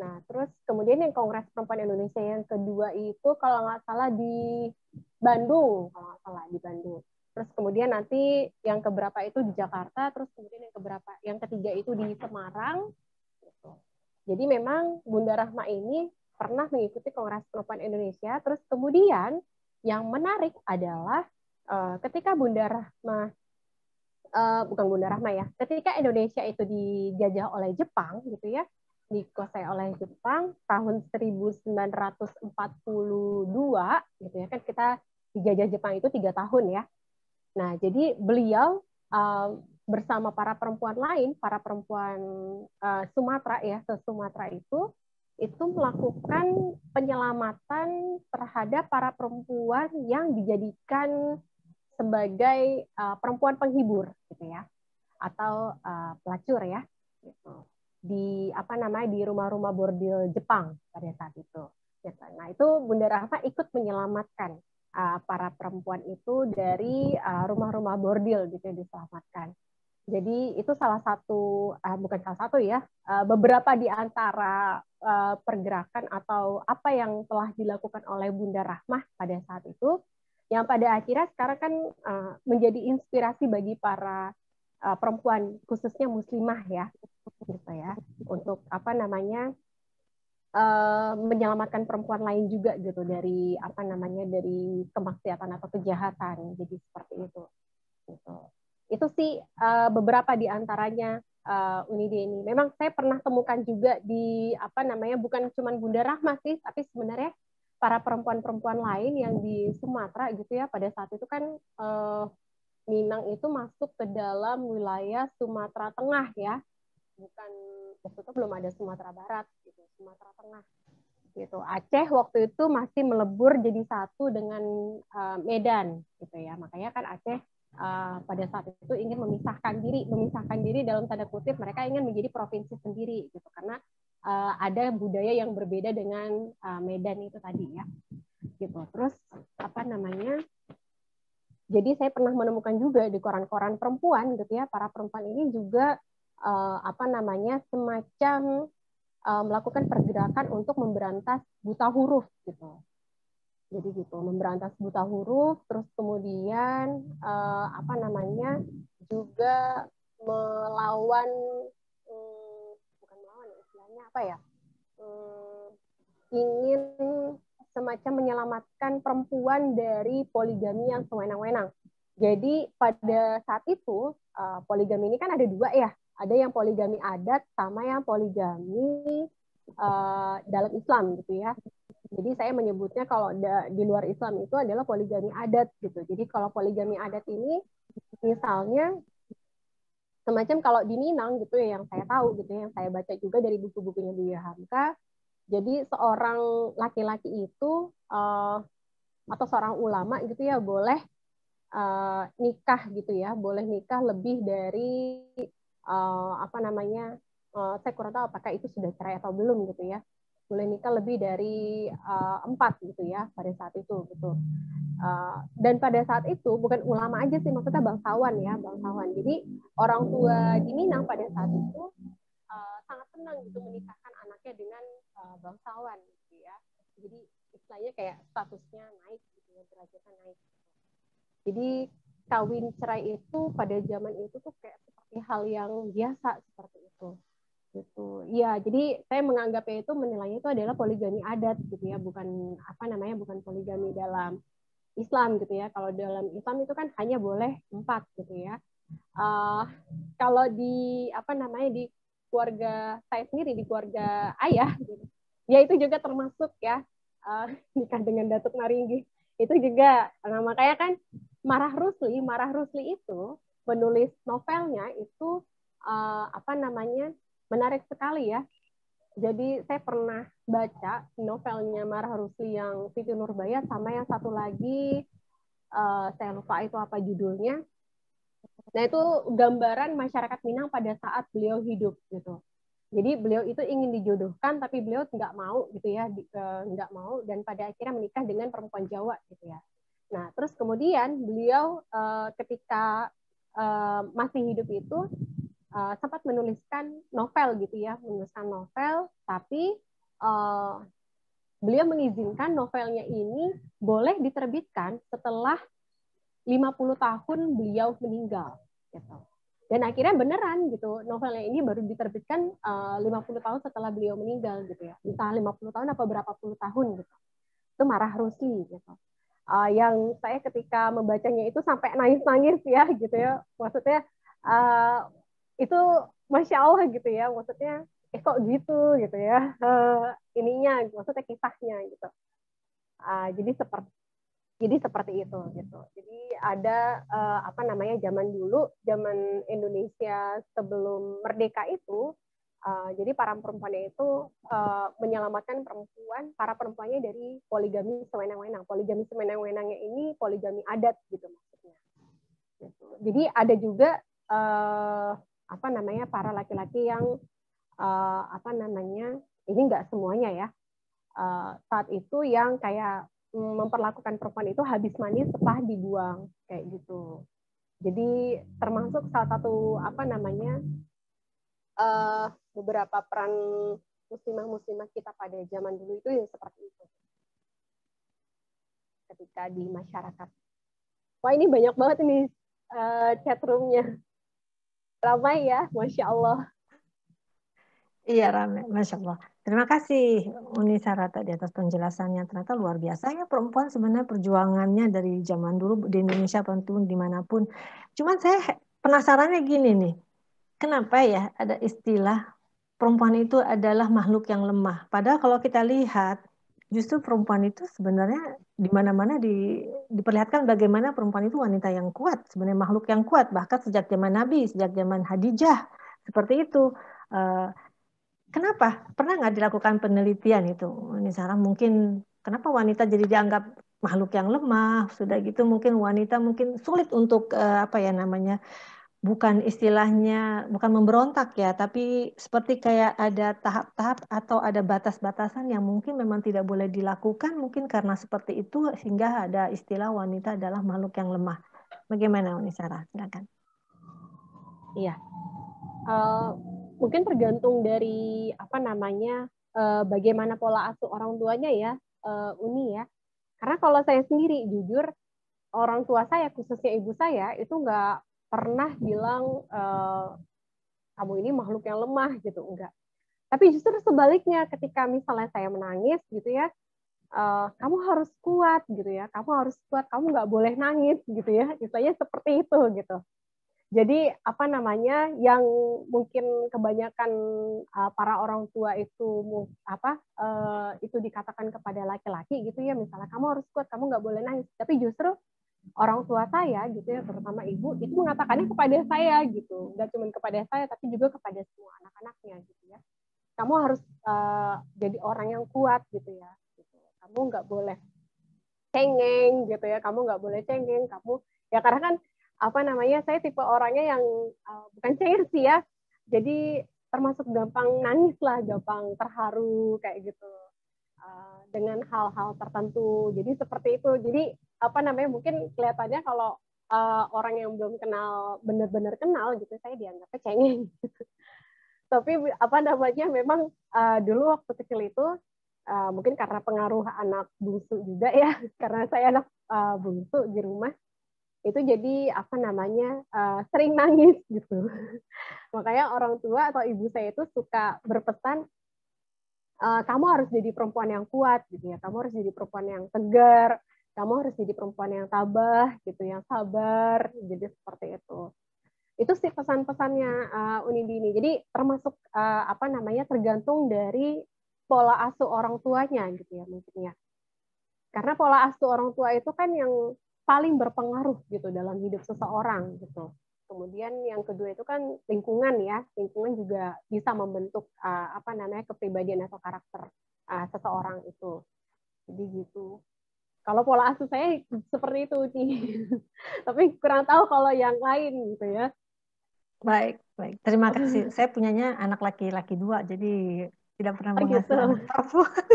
Nah, terus kemudian yang Kongres Perempuan Indonesia yang kedua itu kalau nggak salah di Bandung, kalau nggak salah di Bandung. Terus kemudian nanti yang keberapa itu di Jakarta, terus kemudian yang ketiga itu di Semarang. Gitu. Jadi memang Bunda Rahma ini pernah mengikuti Kongres Perempuan Indonesia. Terus kemudian yang menarik adalah ketika Bunda Rahma, bukan Bunda Rahma ya, ketika Indonesia itu dijajah oleh Jepang gitu ya, dikuasai oleh Jepang tahun 1942 gitu ya, kan kita dijajah Jepang itu 3 tahun ya. Nah, jadi beliau bersama para perempuan lain, para perempuan Sumatera ya, se-Sumatera itu melakukan penyelamatan terhadap para perempuan yang dijadikan sebagai perempuan penghibur gitu ya, atau pelacur ya, gitu. Di rumah-rumah bordil Jepang pada saat itu. Gitu. Nah, itu Bunda Rahma ikut menyelamatkan para perempuan itu dari rumah-rumah bordil gitu yang diselamatkan. Jadi itu salah satu, bukan salah satu ya, beberapa di antara pergerakan atau apa yang telah dilakukan oleh Bunda Rahmah pada saat itu, yang pada akhirnya sekarang kan menjadi inspirasi bagi para perempuan khususnya muslimah ya, gitu ya, untuk menyelamatkan perempuan lain juga gitu dari dari kemaksiatan atau kejahatan. Jadi seperti itu. Gitu. Itu sih beberapa di antaranya Unide ini. Memang saya pernah temukan juga di bukan cuma Bunda Rahma sih, tapi sebenarnya para perempuan-perempuan lain yang di Sumatera gitu ya, pada saat itu kan Minang itu masuk ke dalam wilayah Sumatera Tengah ya. Bukan, waktu itu belum ada Sumatera Barat gitu, Sumatera Tengah gitu. Aceh waktu itu masih melebur jadi satu dengan Medan gitu ya. Makanya kan Aceh pada saat itu ingin memisahkan diri dalam tanda kutip, mereka ingin menjadi provinsi sendiri gitu, karena ada budaya yang berbeda dengan Medan itu tadi ya. Gitu. Terus jadi saya pernah menemukan juga di koran-koran perempuan gitu ya, para perempuan ini juga semacam melakukan pergerakan untuk memberantas buta huruf gitu. Jadi gitu, memberantas buta huruf, terus kemudian juga melawan, bukan melawan istilahnya apa ya, ingin semacam menyelamatkan perempuan dari poligami yang sewenang-wenang. Jadi pada saat itu poligami ini kan ada 2 ya. Ada yang poligami adat sama yang poligami dalam Islam gitu ya. Jadi saya menyebutnya kalau di luar Islam itu adalah poligami adat gitu. Jadi kalau poligami adat ini misalnya semacam kalau di Minang gitu ya, yang saya tahu gitu ya, yang saya baca juga dari buku-bukunya Buya Hamka. Jadi seorang laki-laki itu atau seorang ulama gitu ya boleh nikah gitu ya, boleh nikah lebih dari saya kurang tahu apakah itu sudah cerai atau belum gitu ya, boleh nikah lebih dari 4 gitu ya pada saat itu gitu. Dan pada saat itu bukan ulama aja sih, maksudnya bangsawan ya, bangsawan. Jadi orang tua di Minang pada saat itu sangat senang gitu menikahkan anaknya dengan bangsawan gitu ya. Jadi istilahnya kayak statusnya naik gitu ya, derajatnya naik. Jadi kawin cerai itu pada zaman itu tuh kayak seperti hal yang biasa seperti itu. Gitu. Ya, jadi saya menganggapnya itu, menilainya itu adalah poligami adat gitu ya, bukan bukan poligami dalam Islam gitu ya. Kalau dalam Islam itu kan hanya boleh 4 gitu ya. Kalau di di keluarga saya sendiri, di keluarga ayah gitu, ya itu juga termasuk ya nikah dengan Datuk Naringgi itu juga. Nah, makanya kan Marah Rusli itu penulis novelnya itu menarik sekali ya. Jadi saya pernah baca novelnya Marah Rusli yang Siti Nurbaya, sama yang satu lagi saya lupa itu apa judulnya. Nah itu gambaran masyarakat Minang pada saat beliau hidup gitu. Jadi beliau itu ingin dijodohkan tapi beliau nggak mau gitu ya, nggak mau, dan pada akhirnya menikah dengan perempuan Jawa gitu ya. Nah terus kemudian beliau ketika masih hidup itu sempat menuliskan novel gitu ya, menuliskan novel, tapi beliau mengizinkan novelnya ini boleh diterbitkan setelah 50 tahun beliau meninggal gitu. Dan akhirnya beneran gitu, novelnya ini baru diterbitkan 50 tahun setelah beliau meninggal gitu ya. Entah 50 tahun apa berapa puluh tahun gitu. Itu Marah Rusli gitu. Yang saya ketika membacanya itu sampai nangis-nangis ya gitu ya. Maksudnya itu Masya Allah gitu ya, maksudnya kok gitu ya, ininya maksudnya kisahnya gitu. Jadi seperti itu gitu. Jadi ada apa namanya, zaman dulu, zaman Indonesia sebelum merdeka itu, jadi para perempuannya itu menyelamatkan para perempuannya dari poligami sewenang-wenang. Poligami sewenang-wenangnya ini poligami adat gitu maksudnya. Gitu. Jadi ada juga apa namanya, para laki-laki yang apa namanya, ini nggak semuanya ya, saat itu yang kayak memperlakukan perempuan itu habis mandi sepah dibuang kayak gitu. Jadi termasuk salah satu apa namanya, beberapa peran muslimah kita pada zaman dulu itu ya seperti itu ketika di masyarakat. Wah ini banyak banget ini chat roomnya, ramai ya, Masya Allah. Iya, ramai, Masya Allah. Terima kasih Uni Sarah tadi atas penjelasannya. Ternyata luar biasa ya perempuan sebenarnya perjuangannya dari zaman dulu di Indonesia pun dimanapun. Cuman saya penasarannya gini nih, kenapa ya ada istilah perempuan itu adalah makhluk yang lemah? Padahal kalau kita lihat, justru perempuan itu sebenarnya di mana-mana diperlihatkan bagaimana perempuan itu wanita yang kuat, sebenarnya makhluk yang kuat. Bahkan sejak zaman Nabi, sejak zaman Khadijah, seperti itu. Kenapa? Pernah nggak dilakukan penelitian itu? Ini Sarah, mungkin kenapa wanita jadi dianggap makhluk yang lemah? Sudah gitu mungkin wanita mungkin sulit untuk apa ya namanya? Bukan istilahnya, bukan memberontak ya, tapi seperti kayak ada tahap-tahap atau ada batas-batasan yang mungkin memang tidak boleh dilakukan, mungkin karena seperti itu sehingga ada istilah wanita adalah makhluk yang lemah. Bagaimana Uni Sarah? Silakan. Iya. Mungkin tergantung dari apa namanya, bagaimana pola asuh orang tuanya ya, Uni ya. Karena kalau saya sendiri jujur, orang tua saya khususnya ibu saya itu nggak pernah bilang kamu ini makhluk yang lemah gitu, enggak. Tapi justru sebaliknya, ketika misalnya saya menangis gitu ya, kamu harus kuat gitu ya, kamu harus kuat, kamu nggak boleh nangis gitu ya, istilahnya seperti itu gitu. Jadi apa namanya, yang mungkin kebanyakan para orang tua itu itu dikatakan kepada laki-laki gitu ya, misalnya kamu harus kuat, kamu nggak boleh nangis. Tapi justru orang tua saya gitu ya, terutama ibu, itu mengatakannya kepada saya gitu, nggak cuma kepada saya tapi juga kepada semua anak-anaknya gitu ya. Kamu harus jadi orang yang kuat gitu ya. Gitu. Kamu nggak boleh cengeng gitu ya, kamu nggak boleh cengeng, kamu ya, karena kan apa namanya, saya tipe orangnya yang bukan cengeng sih ya, jadi termasuk gampang nangis lah, gampang terharu kayak gitu dengan hal-hal tertentu. Jadi seperti itu. Jadi apa namanya, mungkin kelihatannya kalau orang yang belum kenal, benar-benar kenal gitu, saya dianggapnya cengeng. Tapi apa namanya, memang dulu waktu kecil itu mungkin karena pengaruh anak bungsu juga ya, karena saya anak bungsu di rumah, itu jadi apa namanya, sering nangis gitu. Makanya orang tua atau ibu saya itu suka berpesan, kamu harus jadi perempuan yang kuat gitu ya, kamu harus jadi perempuan yang tegar, kamu harus jadi perempuan yang tabah gitu, yang sabar, jadi seperti itu. Itu sih pesan-pesannya Uni Dini. Jadi termasuk apa namanya, tergantung dari pola asuh orang tuanya gitu ya mungkin ya. Karena pola asuh orang tua itu kan yang paling berpengaruh gitu dalam hidup seseorang gitu. Kemudian yang kedua itu kan lingkungan ya, lingkungan juga bisa membentuk kepribadian atau karakter seseorang itu. Jadi gitu. Kalau pola asuh saya seperti itu nih, tapi kurang tahu kalau yang lain gitu ya. Baik, baik. Terima kasih. Saya punyanya anak laki-laki 2, jadi tidak pernah mengasuh gitu. anak perempuan.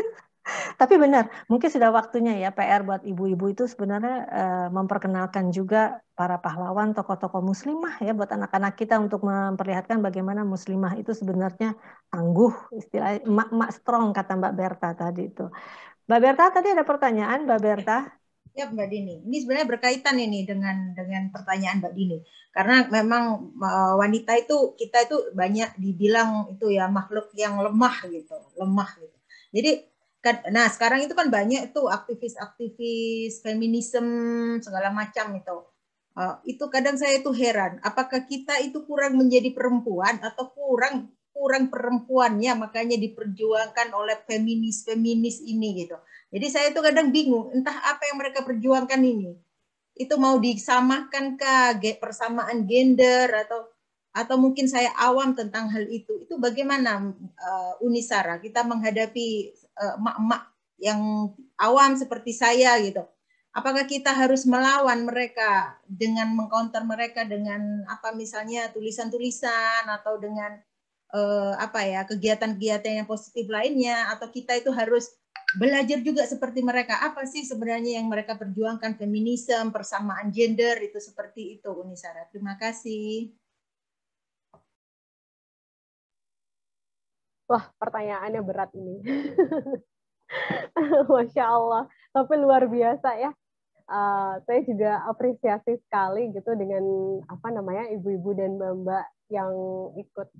Tapi benar, mungkin sudah waktunya ya PR buat ibu-ibu itu sebenarnya memperkenalkan juga para pahlawan, tokoh-tokoh muslimah ya buat anak-anak kita untuk memperlihatkan bagaimana muslimah itu sebenarnya tangguh, istilah emak-emak strong kata Mbak Berta tadi itu. Mbak Berta tadi ada pertanyaan, Mbak Berta. Ya Mbak Dini, ini sebenarnya berkaitan ini dengan pertanyaan Mbak Dini, karena memang wanita itu kita itu banyak dibilang itu ya makhluk yang lemah gitu. Jadi nah sekarang itu kan banyak itu aktivis-aktivis feminisme segala macam itu. Itu kadang saya itu heran, apakah kita itu kurang menjadi perempuan atau kurang perempuannya makanya diperjuangkan oleh feminis ini gitu. Jadi saya itu kadang bingung, entah apa yang mereka perjuangkan ini. Itu mau disamakan ke persamaan gender atau mungkin saya awam tentang hal itu. Itu bagaimana Unisara kita menghadapi emak-emak yang awam seperti saya gitu. Apakah kita harus melawan mereka dengan mengcounter mereka dengan apa misalnya tulisan-tulisan atau dengan kegiatan-kegiatan yang positif lainnya, atau kita itu harus belajar juga seperti mereka. Apa sih sebenarnya yang mereka perjuangkan, feminisme, persamaan gender, itu seperti itu Unisara. Terima kasih. Wah, pertanyaannya berat ini. Masya Allah, tapi luar biasa ya. Saya juga apresiasi sekali gitu dengan ibu-ibu dan mbak-mbak yang ikut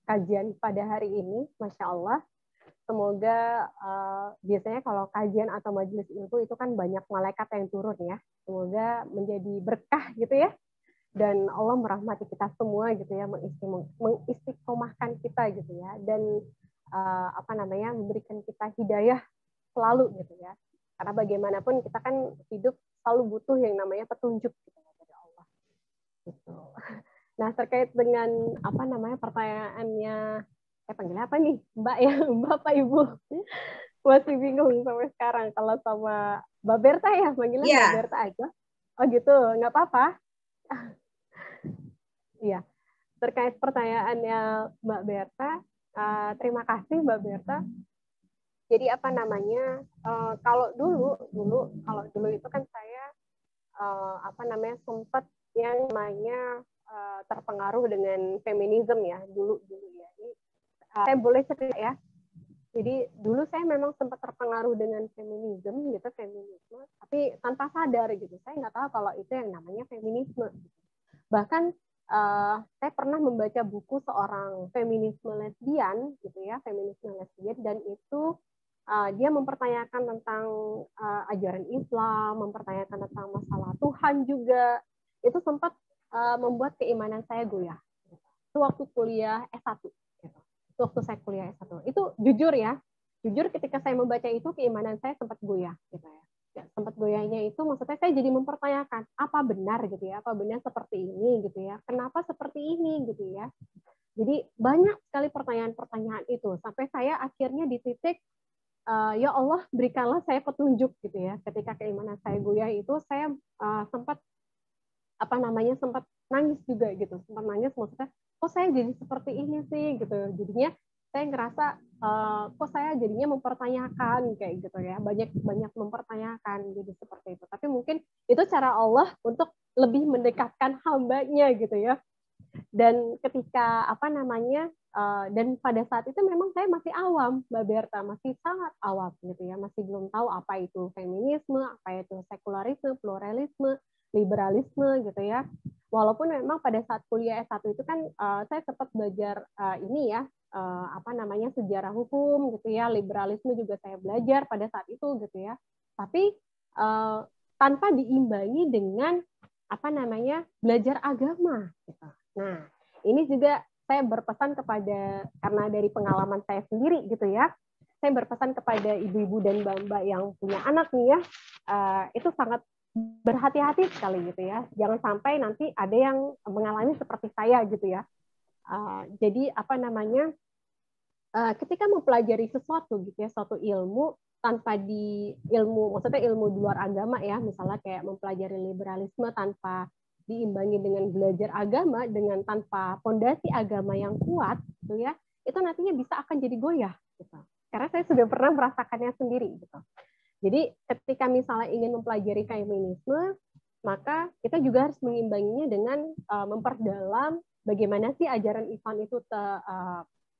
kajian pada hari ini, Masya Allah. Semoga biasanya kalau kajian atau majelis ilmu itu kan banyak malaikat yang turun ya. Semoga menjadi berkah gitu ya. Dan Allah merahmati kita semua gitu ya, mengistiqomahkan kita gitu ya. Dan memberikan kita hidayah selalu gitu ya. Karena bagaimanapun kita kan hidup selalu butuh yang namanya petunjuk gitu dari Allah. Gitu. Nah, terkait dengan pertanyaannya, saya panggil apa nih? Mbak ya, Mbak apa Ibu? Masih bingung sampai sekarang. Kalau sama Mbak Berta ya, panggilnya Mbak Berta aja. Oh gitu, nggak apa-apa. Iya. Terkait pertanyaannya Mbak Berta, terima kasih Mbak Berta. Jadi kalau dulu itu kan saya sempat yang namanya terpengaruh dengan feminisme ya dulu ya. Ini, saya boleh cerita ya. Jadi dulu saya memang sempat terpengaruh dengan feminisme, tapi tanpa sadar gitu. Saya nggak tahu kalau itu yang namanya feminisme. Bahkan saya pernah membaca buku seorang feminisme lesbian gitu ya, dan itu dia mempertanyakan tentang ajaran Islam, mempertanyakan tentang masalah Tuhan juga. Itu sempat membuat keimanan saya goyah. Itu waktu kuliah S1. Waktu saya kuliah S1. Itu jujur ketika saya membaca itu keimanan saya sempat goyah gitu ya. Sempat goyahnya itu maksudnya saya jadi mempertanyakan apa benar gitu ya, apa benar seperti ini gitu ya, kenapa seperti ini gitu ya. Jadi banyak sekali pertanyaan-pertanyaan itu sampai saya akhirnya di titik ya Allah berikanlah saya petunjuk gitu ya. Ketika keimanan saya goyah itu saya sempat nangis juga gitu, sempat nangis maksudnya kok saya jadi seperti ini sih gitu. Jadinya saya ngerasa kok saya jadinya mempertanyakan kayak gitu ya, banyak mempertanyakan jadi seperti itu. Tapi mungkin itu cara Allah untuk lebih mendekatkan hambanya gitu ya. Dan ketika dan pada saat itu memang saya masih awam, Mbak Berta, masih sangat awam gitu ya, masih belum tahu apa itu feminisme, apa itu sekularisme, pluralisme, liberalisme gitu ya. Walaupun memang pada saat kuliah S1 itu kan saya sempat belajar sejarah hukum gitu ya, liberalisme juga saya belajar pada saat itu gitu ya. Tapi tanpa diimbangi dengan belajar agama gitu. Nah, ini juga saya berpesan karena dari pengalaman saya sendiri gitu ya, saya berpesan kepada ibu-ibu dan mbak-mbak yang punya anak nih ya, itu sangat berhati-hati sekali gitu ya. Jangan sampai nanti ada yang mengalami seperti saya gitu ya. Jadi apa namanya, ketika mempelajari sesuatu gitu ya, suatu ilmu tanpa maksudnya ilmu di luar agama ya, misalnya kayak mempelajari liberalisme tanpa diimbangi dengan belajar agama, dengan tanpa fondasi agama yang kuat gitu ya, itu nantinya bisa akan jadi goyah gitu. Karena saya sudah pernah merasakannya sendiri gitu. Jadi ketika misalnya ingin mempelajari feminisme, maka kita juga harus mengimbanginya dengan memperdalam bagaimana sih ajaran Islam itu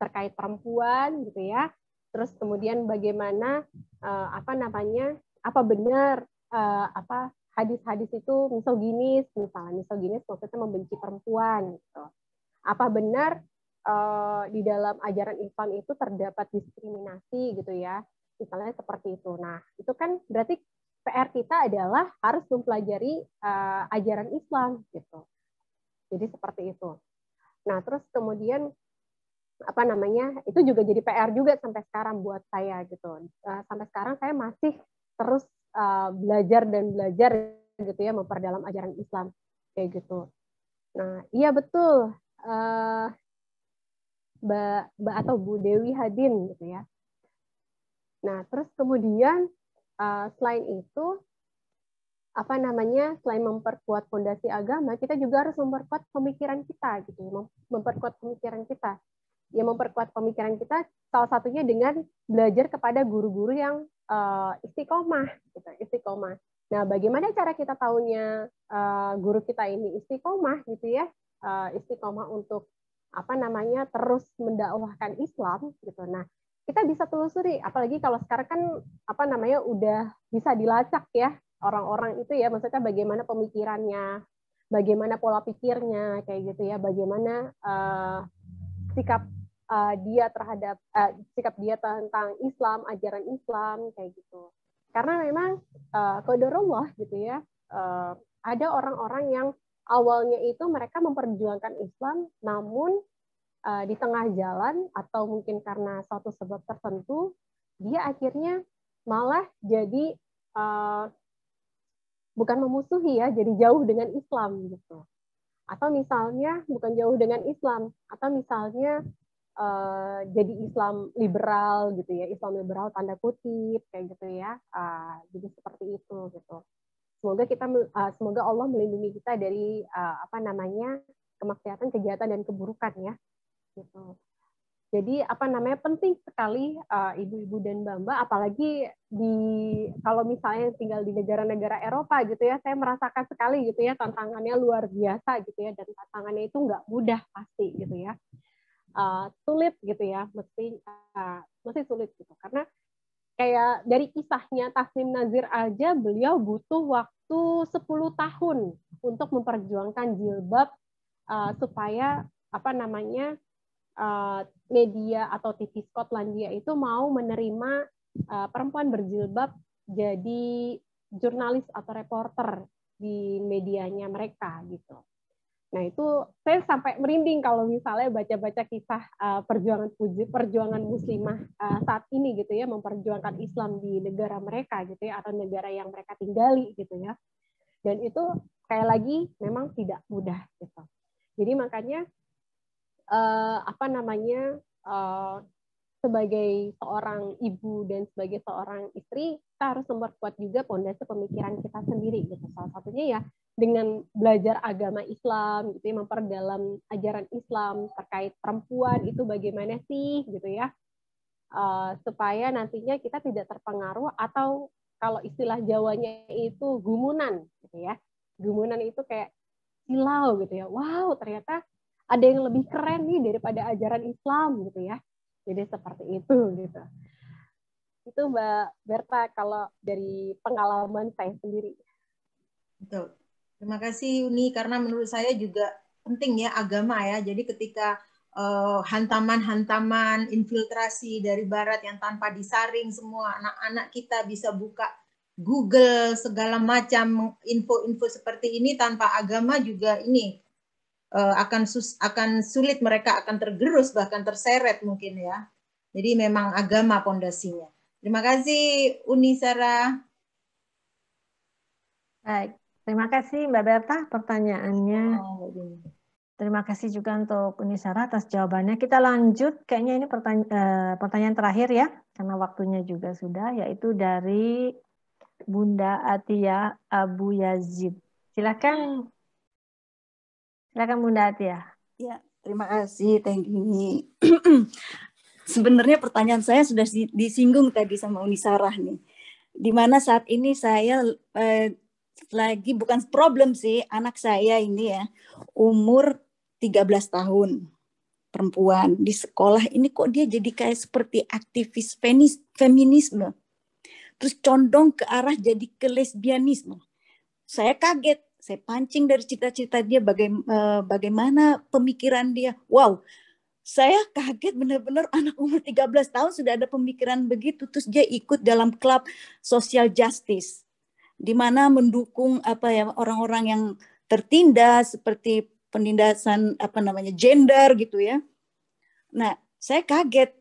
terkait perempuan gitu ya. Terus kemudian bagaimana apa benar hadis-hadis itu misoginis, misalnya misoginis maksudnya membenci perempuan gitu. Apa benar di dalam ajaran Islam itu terdapat diskriminasi gitu ya, misalnya seperti itu. Nah itu kan berarti PR kita adalah harus mempelajari ajaran Islam gitu. Jadi seperti itu. Nah terus kemudian itu juga jadi PR juga sampai sekarang buat saya gitu. Sampai sekarang saya masih terus belajar gitu ya, memperdalam ajaran Islam kayak gitu. Nah iya betul, Mbak atau Bu Dewi Hadin gitu ya. Nah terus kemudian selain itu selain memperkuat fondasi agama, kita juga harus memperkuat pemikiran kita gitu, memperkuat pemikiran kita. Ya memperkuat pemikiran kita salah satunya dengan belajar kepada guru-guru yang istiqomah gitu, istiqomah. Nah, bagaimana cara kita tahunya guru kita ini istiqomah gitu ya? Istiqomah untuk terus mendakwahkan Islam gitu. Nah, kita bisa telusuri, apalagi kalau sekarang kan udah bisa dilacak ya orang-orang itu ya, maksudnya bagaimana pemikirannya, bagaimana pola pikirnya kayak gitu ya, bagaimana sikap dia terhadap sikap dia tentang Islam, ajaran Islam kayak gitu. Karena memang qadarullah gitu ya, ada orang-orang yang awalnya itu mereka memperjuangkan Islam, namun di tengah jalan atau mungkin karena suatu sebab tertentu, dia akhirnya malah jadi bukan memusuhi ya, jadi jauh dengan Islam gitu. Atau misalnya bukan jauh dengan Islam, atau misalnya jadi Islam liberal gitu ya, Islam liberal tanda kutip kayak gitu ya. Jadi seperti itu gitu. Semoga Allah melindungi kita dari kemaksiatan, kejahatan dan keburukan ya. Gitu. Jadi penting sekali ibu-ibu dan mbak-mbak, apalagi kalau misalnya tinggal di negara-negara Eropa gitu ya, saya merasakan sekali gitu ya, tantangannya luar biasa gitu ya, dan tantangannya itu nggak mudah pasti gitu ya. Sulit gitu ya, mesti sulit gitu, karena kayak dari kisahnya Tasnim Nazir aja, beliau butuh waktu 10 tahun untuk memperjuangkan jilbab supaya media atau TV Skotlandia itu mau menerima perempuan berjilbab jadi jurnalis atau reporter di medianya mereka gitu. Nah itu saya sampai merinding kalau misalnya baca-baca kisah perjuangan muslimah saat ini gitu ya, memperjuangkan Islam di negara mereka gitu ya, atau negara yang mereka tinggali gitu ya. Dan itu sekali lagi memang tidak mudah gitu. Jadi makanya sebagai seorang ibu dan sebagai seorang istri, kita harus memperkuat juga pondasi pemikiran kita sendiri gitu. Salah satunya ya dengan belajar agama Islam gitu ya, memperdalam ajaran Islam terkait perempuan itu bagaimana sih gitu ya, supaya nantinya kita tidak terpengaruh, atau kalau istilah Jawanya itu gumunan gitu ya. Gumunan itu kayak silau gitu ya. Wow, ternyata ada yang lebih keren nih daripada ajaran Islam gitu ya. Jadi seperti itu gitu. Itu Mbak Berta kalau dari pengalaman saya sendiri. Betul. Terima kasih Uni, karena menurut saya juga penting ya agama ya. Jadi ketika hantaman-hantaman infiltrasi dari Barat yang tanpa disaring, semua anak-anak kita bisa buka Google segala macam info-info seperti ini, tanpa agama juga ini akan sulit, mereka akan tergerus bahkan terseret mungkin ya. Jadi memang agama pondasinya. Terima kasih Uni Sarah. Baik, terima kasih Mbak Berta pertanyaannya. Terima kasih juga untuk Unisara atas jawabannya. Kita lanjut, kayaknya ini pertanyaan terakhir ya, karena waktunya juga sudah, yaitu dari Bunda Atia Abu Yazid. Silakan Bunda Atia. Ya, terima kasih, thank you. Sebenarnya pertanyaan saya sudah disinggung tadi sama Unisara nih. Di mana saat ini saya lagi bukan problem sih, anak saya ini ya umur 13 tahun, perempuan di sekolah ini kok dia jadi kayak seperti aktivis feminisme, terus condong ke arah jadi ke lesbianisme. Saya kaget, saya pancing dari cita-cita dia, bagaimana pemikiran dia. Wow, saya kaget benar-benar anak umur 13 tahun sudah ada pemikiran begitu. Terus dia ikut dalam klub social justice, di mana mendukung orang-orang yang tertindas seperti penindasan gender gitu ya. Nah, saya kaget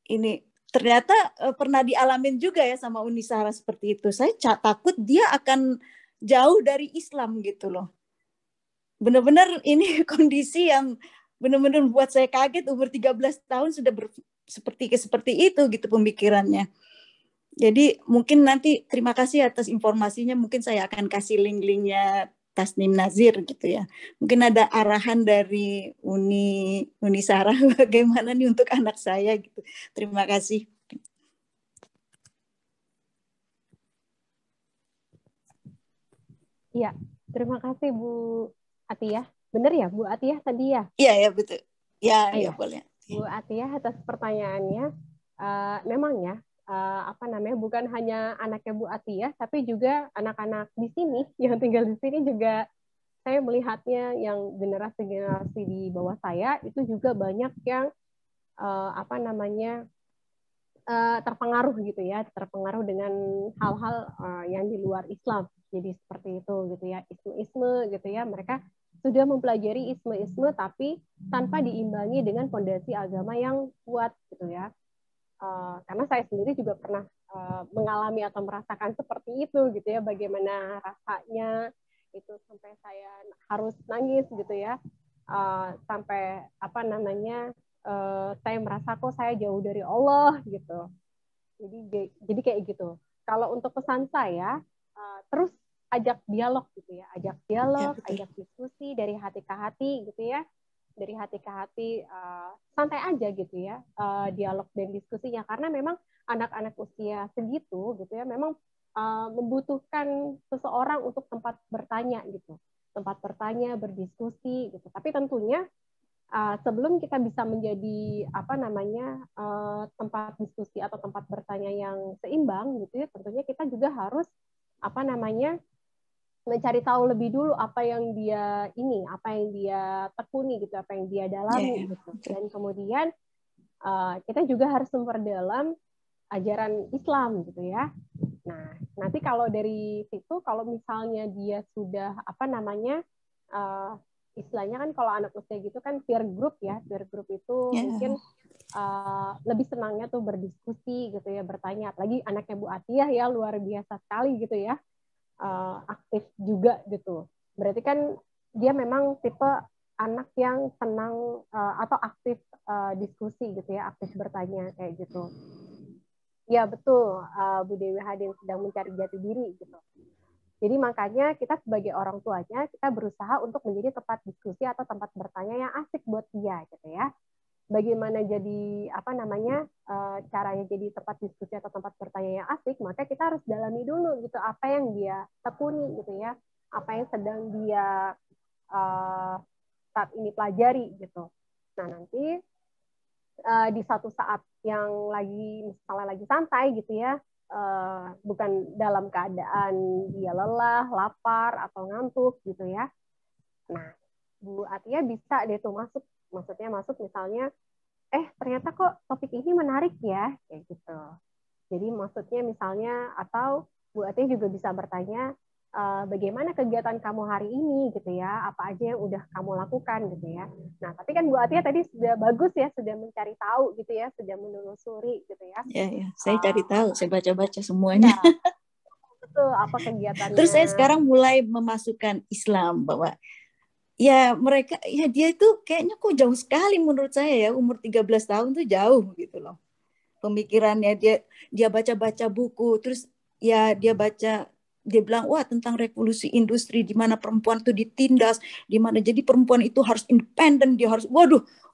ini ternyata pernah dialamin juga ya sama Unisara seperti itu. Saya takut dia akan jauh dari Islam gitu loh. Benar-benar ini kondisi yang benar-benar buat saya kaget, umur 13 tahun sudah seperti itu gitu pemikirannya. Jadi mungkin nanti terima kasih atas informasinya, mungkin saya akan kasih link-linknya Tasnim Nazir gitu ya. Mungkin ada arahan dari Unisara bagaimana nih untuk anak saya gitu. Terima kasih. Iya, terima kasih Bu Atia. Benar ya Bu Atia tadi ya? Iya, betul. Ya, boleh. Bu Atia atas pertanyaannya. Memangnya bukan hanya anaknya Bu Atia, tapi juga anak-anak di sini yang tinggal di sini juga saya melihatnya yang generasi-generasi di bawah saya itu juga banyak yang terpengaruh gitu ya, terpengaruh dengan hal-hal yang di luar Islam. Jadi seperti itu gitu ya, isme-isme gitu ya. Mereka sudah mempelajari isme-isme tapi tanpa diimbangi dengan fondasi agama yang kuat gitu ya. Karena saya sendiri juga pernah mengalami atau merasakan seperti itu gitu ya, bagaimana rasanya itu sampai saya harus nangis gitu ya, sampai saya merasa kok saya jauh dari Allah gitu. Jadi kayak gitu. Kalau untuk pesan saya terus ajak dialog gitu ya, ajak diskusi dari hati ke hati gitu ya. Dari hati ke hati, santai aja gitu ya, dialog dan diskusinya, karena memang anak-anak usia segitu gitu ya memang membutuhkan seseorang untuk tempat bertanya gitu, tempat bertanya, berdiskusi gitu. Tapi tentunya sebelum kita bisa menjadi tempat diskusi atau tempat bertanya yang seimbang gitu ya, tentunya kita juga harus mencari tahu lebih dulu apa yang dia tekuni gitu, apa yang dia dalami gitu. Dan kemudian kita juga harus memperdalam ajaran Islam gitu ya. Nah, nanti kalau dari situ, kalau misalnya dia sudah istilahnya kan kalau anak usia gitu kan peer group ya, peer group itu mungkin lebih senangnya tuh berdiskusi gitu ya, bertanya. Apalagi anaknya Bu Atia ya luar biasa sekali gitu ya. Aktif juga gitu. Berarti kan dia memang tipe anak yang senang atau aktif diskusi gitu ya, aktif bertanya kayak gitu. Ya betul, Bu Dewi Hadin sedang mencari jati diri gitu. Jadi makanya kita sebagai orang tuanya kita berusaha untuk menjadi tempat diskusi atau tempat bertanya yang asik buat dia gitu ya. Bagaimana jadi caranya jadi tempat diskusi atau tempat bertanya yang asik, maka kita harus dalami dulu gitu apa yang dia tekuni gitu ya, apa yang sedang dia saat ini pelajari gitu. Nah nanti di satu saat yang misalnya lagi santai gitu ya, bukan dalam keadaan dia lelah, lapar atau ngantuk gitu ya. Nah Bu Atia bisa deh tuh masuk misalnya, ternyata kok topik ini menarik ya, kayak gitu. Jadi maksudnya misalnya, atau Bu Atia juga bisa bertanya, bagaimana kegiatan kamu hari ini gitu ya, apa aja yang udah kamu lakukan gitu ya. Nah tapi kan Bu Atia tadi sudah bagus ya, sudah mencari tahu gitu ya, sudah menelusuri gitu ya. Ya, saya cari tahu, saya baca-baca semuanya. tuh apa kegiatannya? Terus saya sekarang mulai memasukkan Islam bahwa ya mereka, ya dia itu kayaknya kok jauh sekali menurut saya ya, umur 13 tahun tuh jauh gitu loh. Pemikirannya dia baca-baca buku, terus ya dia bilang wah tentang revolusi industri di mana perempuan tuh ditindas, di mana jadi perempuan itu harus independen, dia harus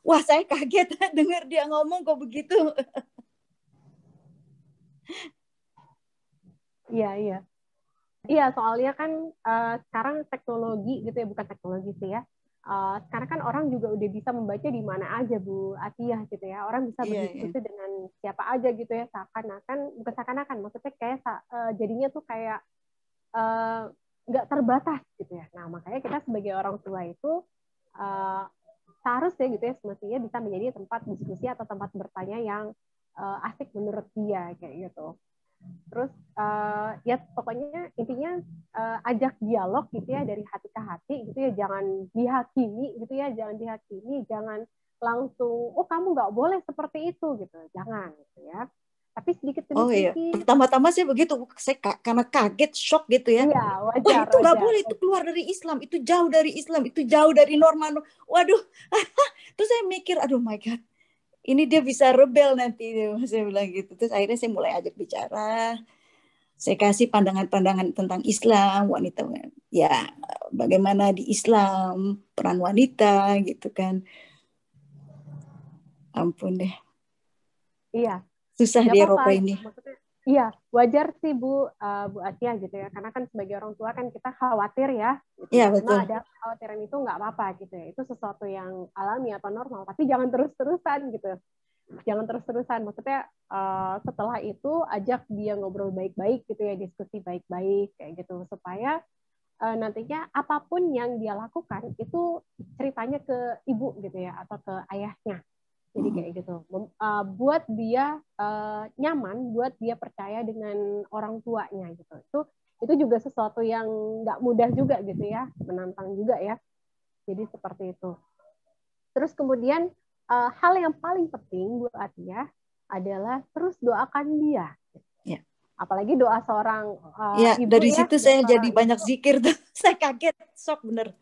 wah saya kaget dengar dia ngomong kok begitu. Iya. Iya, soalnya kan sekarang teknologi gitu ya, bukan teknologi sih ya. Sekarang kan orang juga udah bisa membaca di mana aja Bu Atiyah gitu ya. Orang bisa berdiskusi dengan siapa aja gitu ya. Bukan seakan-akan, maksudnya kayak jadinya tuh kayak nggak terbatas gitu ya. Nah, makanya kita sebagai orang tua itu seharusnya gitu ya, semestinya bisa menjadi tempat diskusi atau tempat bertanya yang asik menurut dia kayak gitu. Terus ya pokoknya intinya ajak dialog gitu ya dari hati ke hati gitu ya, jangan dihakimi gitu ya, jangan langsung kamu nggak boleh seperti itu gitu, jangan gitu ya. Tapi sedikit demi sedikit. Iya, pertama-tama saya begitu, saya karena kaget, shock gitu ya. Iya, wajar. Itu nggak boleh, itu keluar dari Islam, itu jauh dari Islam, itu jauh dari norma. Waduh, terus saya mikir, aduh my God. Ini dia bisa rebel nanti, saya bilang gitu. Terus akhirnya saya mulai ajak bicara, saya kasih pandangan-pandangan tentang Islam, wanita, ya bagaimana di Islam peran wanita gitu kan. Ampun deh. Iya. Susah di Eropa ini. Maksudnya, iya, wajar sih Bu Atiyah gitu ya, karena kan sebagai orang tua kan kita khawatir ya. Gitu. Iya betul. Ada kekhawatiran itu nggak apa-apa gitu ya, itu sesuatu yang alami atau normal, tapi jangan terus-terusan gitu. Jangan terus-terusan, maksudnya setelah itu ajak dia ngobrol baik-baik gitu ya, diskusi baik-baik kayak gitu, supaya nantinya apapun yang dia lakukan itu ceritanya ke ibu gitu ya, atau ke ayahnya. Jadi kayak gitu, buat dia nyaman, buat dia percaya dengan orang tuanya gitu. Itu juga sesuatu yang nggak mudah juga gitu ya, menantang juga ya. Jadi seperti itu. Terus kemudian hal yang paling penting buat Atiyah adalah terus doakan dia. Ya. Apalagi doa seorang ibu dari ya. situ saya jadi banyak zikir tuh. Saya kaget, shock bener.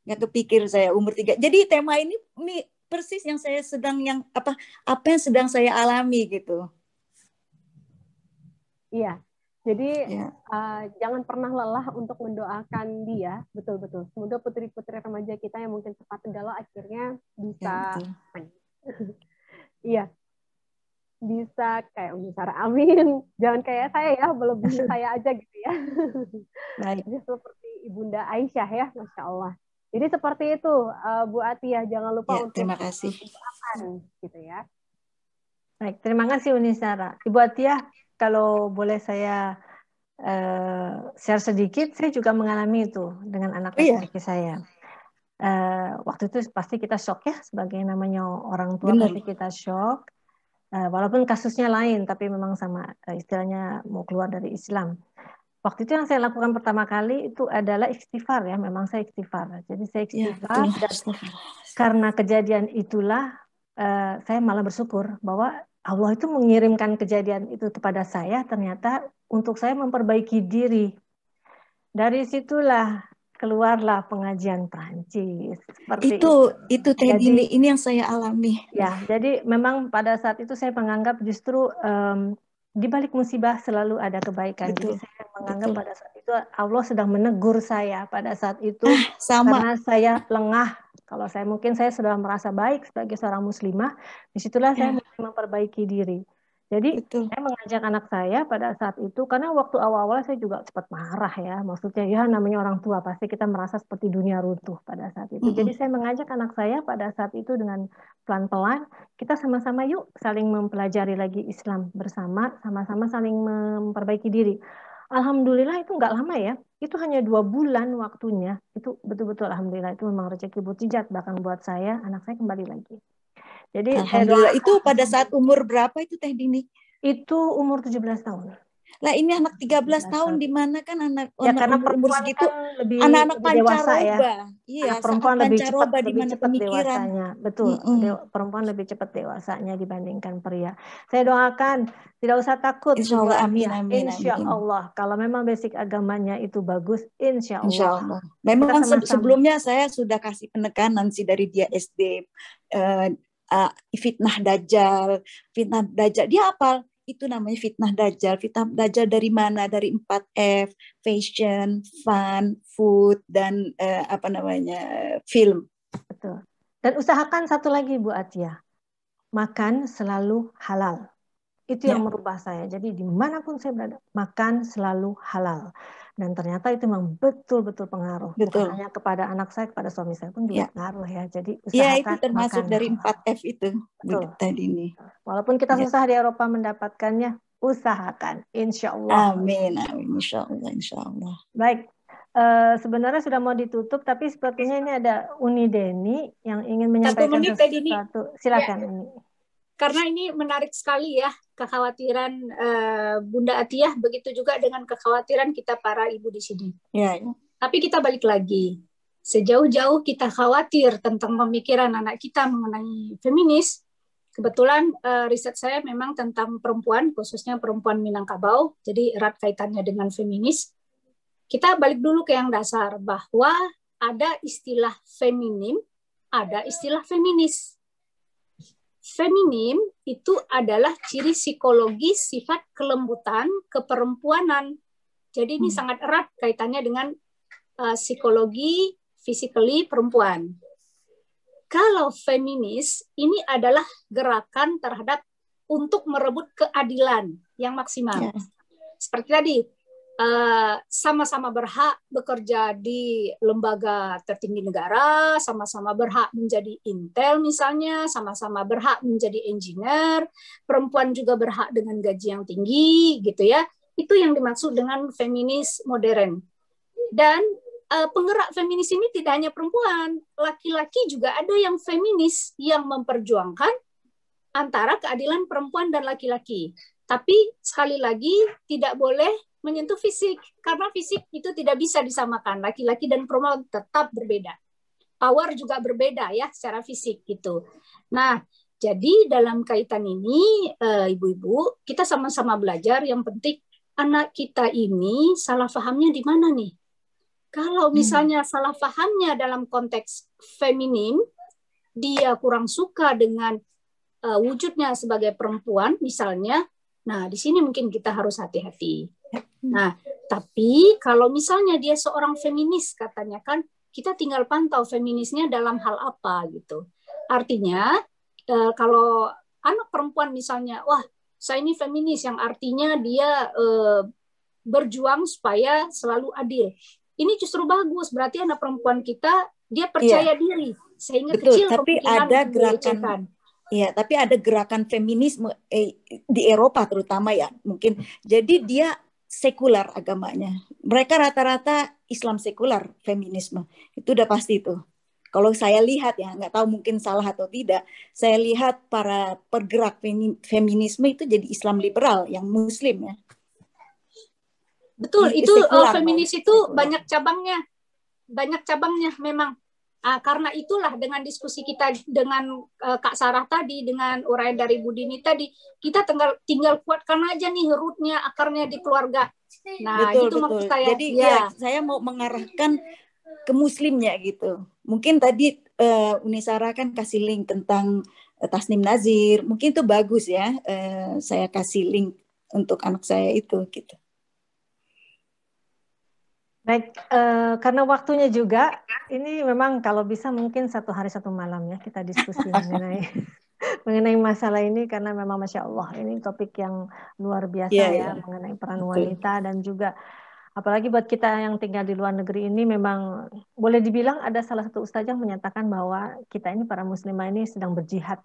Nggak kepikir saya umur 3. Jadi tema ini persis yang saya sedang apa yang sedang saya alami gitu. Iya. Jadi jangan pernah lelah untuk mendoakan dia, betul-betul. Semoga putri-putri remaja kita yang mungkin sempat galau akhirnya bisa, iya, bisa kayak Unisara, amin. Jangan kayak saya ya, melebihi saya aja gitu ya. Baik. Jadi seperti Ibunda Aisyah ya, Masya Allah. Jadi seperti itu, Bu Atiyah, jangan lupa untuk terima kasih. Gitu ya. Baik, terima kasih Unisara. Ibu Atiyah, kalau boleh saya share sedikit, saya juga mengalami itu dengan anak laki-laki saya. Waktu itu pasti kita shock ya, sebagai namanya orang tua. Benar. Pasti kita shock. Walaupun kasusnya lain, tapi memang sama, istilahnya mau keluar dari Islam. Waktu itu yang saya lakukan pertama kali itu adalah istighfar ya, memang saya istighfar. Jadi saya istighfar, karena kejadian itulah saya malah bersyukur bahwa Allah itu mengirimkan kejadian itu kepada saya, ternyata untuk saya memperbaiki diri. Dari situlah keluarlah pengajian Prancis. Itu Teh Dini, ini yang saya alami. Ya, jadi memang pada saat itu saya menganggap justru di balik musibah selalu ada kebaikan. Betul. Jadi saya menganggap pada saat itu Allah sedang menegur saya pada saat itu karena saya lengah. Kalau saya sudah merasa baik sebagai seorang muslimah, disitulah saya mulai memperbaiki diri. Jadi saya mengajak anak saya pada saat itu, karena waktu awal-awal saya juga cepat marah ya, maksudnya ya namanya orang tua pasti kita merasa seperti dunia runtuh pada saat itu. Jadi saya mengajak anak saya pada saat itu dengan pelan-pelan, kita sama-sama yuk saling mempelajari lagi Islam bersama, sama-sama saling memperbaiki diri. Alhamdulillah itu nggak lama ya, itu hanya 2 bulan waktunya, itu betul-betul alhamdulillah itu memang rezeki mukjizat bahkan buat saya, anak saya kembali lagi. Jadi alhamdulillah. Itu pada saat umur berapa itu Teh Dini? Itu umur 17 tahun. Lah ini anak 13 tahun, di mana kan anak karena umur perempuan segitu kan lebih anak-anak dewasa ya. pancaroba. Iya, Anak saat perempuan lebih pancaroba di mana cepat pemikiran. dewasanya. Betul, perempuan lebih cepat dewasanya dibandingkan pria. Saya doakan tidak usah takut. Insya Allah, amin, ya. amin, Insya amin. Allah, kalau memang basic agamanya itu bagus, insya Allah. Insya Allah. Memang Kita sama-sama. sebelumnya saya sudah kasih penekanan sih dari dia SD, fitnah dajjal. Dia hafal. Itu namanya fitnah dajjal. Fitnah dajjal dari mana? Dari 4F, fashion, fun, food, dan film. Betul. Dan usahakan satu lagi Bu Atia, makan selalu halal. Itu yang merubah saya. Jadi dimanapun saya berada, makan selalu halal. Dan ternyata itu memang betul-betul pengaruh. Betul. Bukan hanya kepada anak saya, kepada suami saya pun juga pengaruh ya. Jadi usahakan ya, itu termasuk makan dari halal. 4F itu. Betul. Tadi ini. Walaupun kita susah di Eropa mendapatkannya, usahakan. Insya Allah. Amin, amin. Insya Allah, insya Allah. Baik. Sebenarnya sudah mau ditutup, tapi sepertinya ini ada Uni Deni yang ingin menyampaikan sesuatu. Silakan Uni. Karena ini menarik sekali ya, kekhawatiran Bunda Atiyah, begitu juga dengan kekhawatiran kita para ibu di sini. Ya. Tapi kita balik lagi, sejauh-jauh kita khawatir tentang pemikiran anak kita mengenai feminis. Kebetulan riset saya memang tentang perempuan, khususnya perempuan Minangkabau, jadi erat kaitannya dengan feminis. Kita balik dulu ke yang dasar, bahwa ada istilah feminim, ada istilah feminis. Feminim itu adalah ciri psikologis sifat kelembutan, keperempuanan. Jadi ini sangat erat kaitannya dengan psikologi, physically perempuan. Kalau feminis, ini adalah gerakan terhadap untuk merebut keadilan yang maksimal. Seperti tadi, sama-sama berhak bekerja di lembaga tertinggi negara, sama-sama berhak menjadi intel misalnya, sama-sama berhak menjadi engineer, perempuan juga berhak dengan gaji yang tinggi, gitu ya. Itu yang dimaksud dengan feminis modern. Dan penggerak feminis ini tidak hanya perempuan, laki-laki juga ada yang feminis yang memperjuangkan antara keadilan perempuan dan laki-laki. Tapi sekali lagi tidak boleh menyentuh fisik, karena fisik itu tidak bisa disamakan. Laki-laki dan perempuan tetap berbeda. Power juga berbeda ya secara fisik gitu. Nah, jadi dalam kaitan ini, ibu-ibu, kita sama-sama belajar. Yang penting anak kita ini salah pahamnya di mana nih? Kalau misalnya salah pahamnya dalam konteks feminim, dia kurang suka dengan wujudnya sebagai perempuan misalnya, nah di sini mungkin kita harus hati-hati. Nah, tapi kalau misalnya dia seorang feminis katanya kan, kita tinggal pantau feminisnya dalam hal apa gitu. Artinya kalau anak perempuan misalnya, wah saya ini feminis yang artinya dia berjuang supaya selalu adil. Ini justru bagus, berarti anak perempuan kita dia percaya diri sehingga betul, kecil tapi ada gerakan. Iya, tapi ada gerakan feminisme di Eropa terutama ya, mungkin. Jadi dia sekular agamanya. Mereka rata-rata Islam sekular feminisme. Itu udah pasti itu. Kalau saya lihat ya, nggak tahu mungkin salah atau tidak, saya lihat para pergerak feminisme itu jadi Islam liberal yang Muslim ya. Betul, itu feminis itu banyak cabangnya memang. Karena itulah dengan diskusi kita dengan Kak Sarah tadi, dengan uraian dari Bu Dini tadi, kita tinggal kuatkan aja nih rootnya, akarnya di keluarga. Nah, betul, itu maksud saya. Jadi ya, saya mau mengarahkan ke Muslimnya gitu. Mungkin tadi Uni Sarah kan kasih link tentang Tasnim Nazir, mungkin itu bagus ya. Saya kasih link untuk anak saya itu gitu. Baik, karena waktunya juga, ini memang kalau bisa mungkin 1 hari 1 malam ya kita diskusi mengenai masalah ini, karena memang Masya Allah ini topik yang luar biasa mengenai peran wanita, dan juga apalagi buat kita yang tinggal di luar negeri ini, memang boleh dibilang ada salah satu ustazah menyatakan bahwa kita ini para muslimah ini sedang berjihad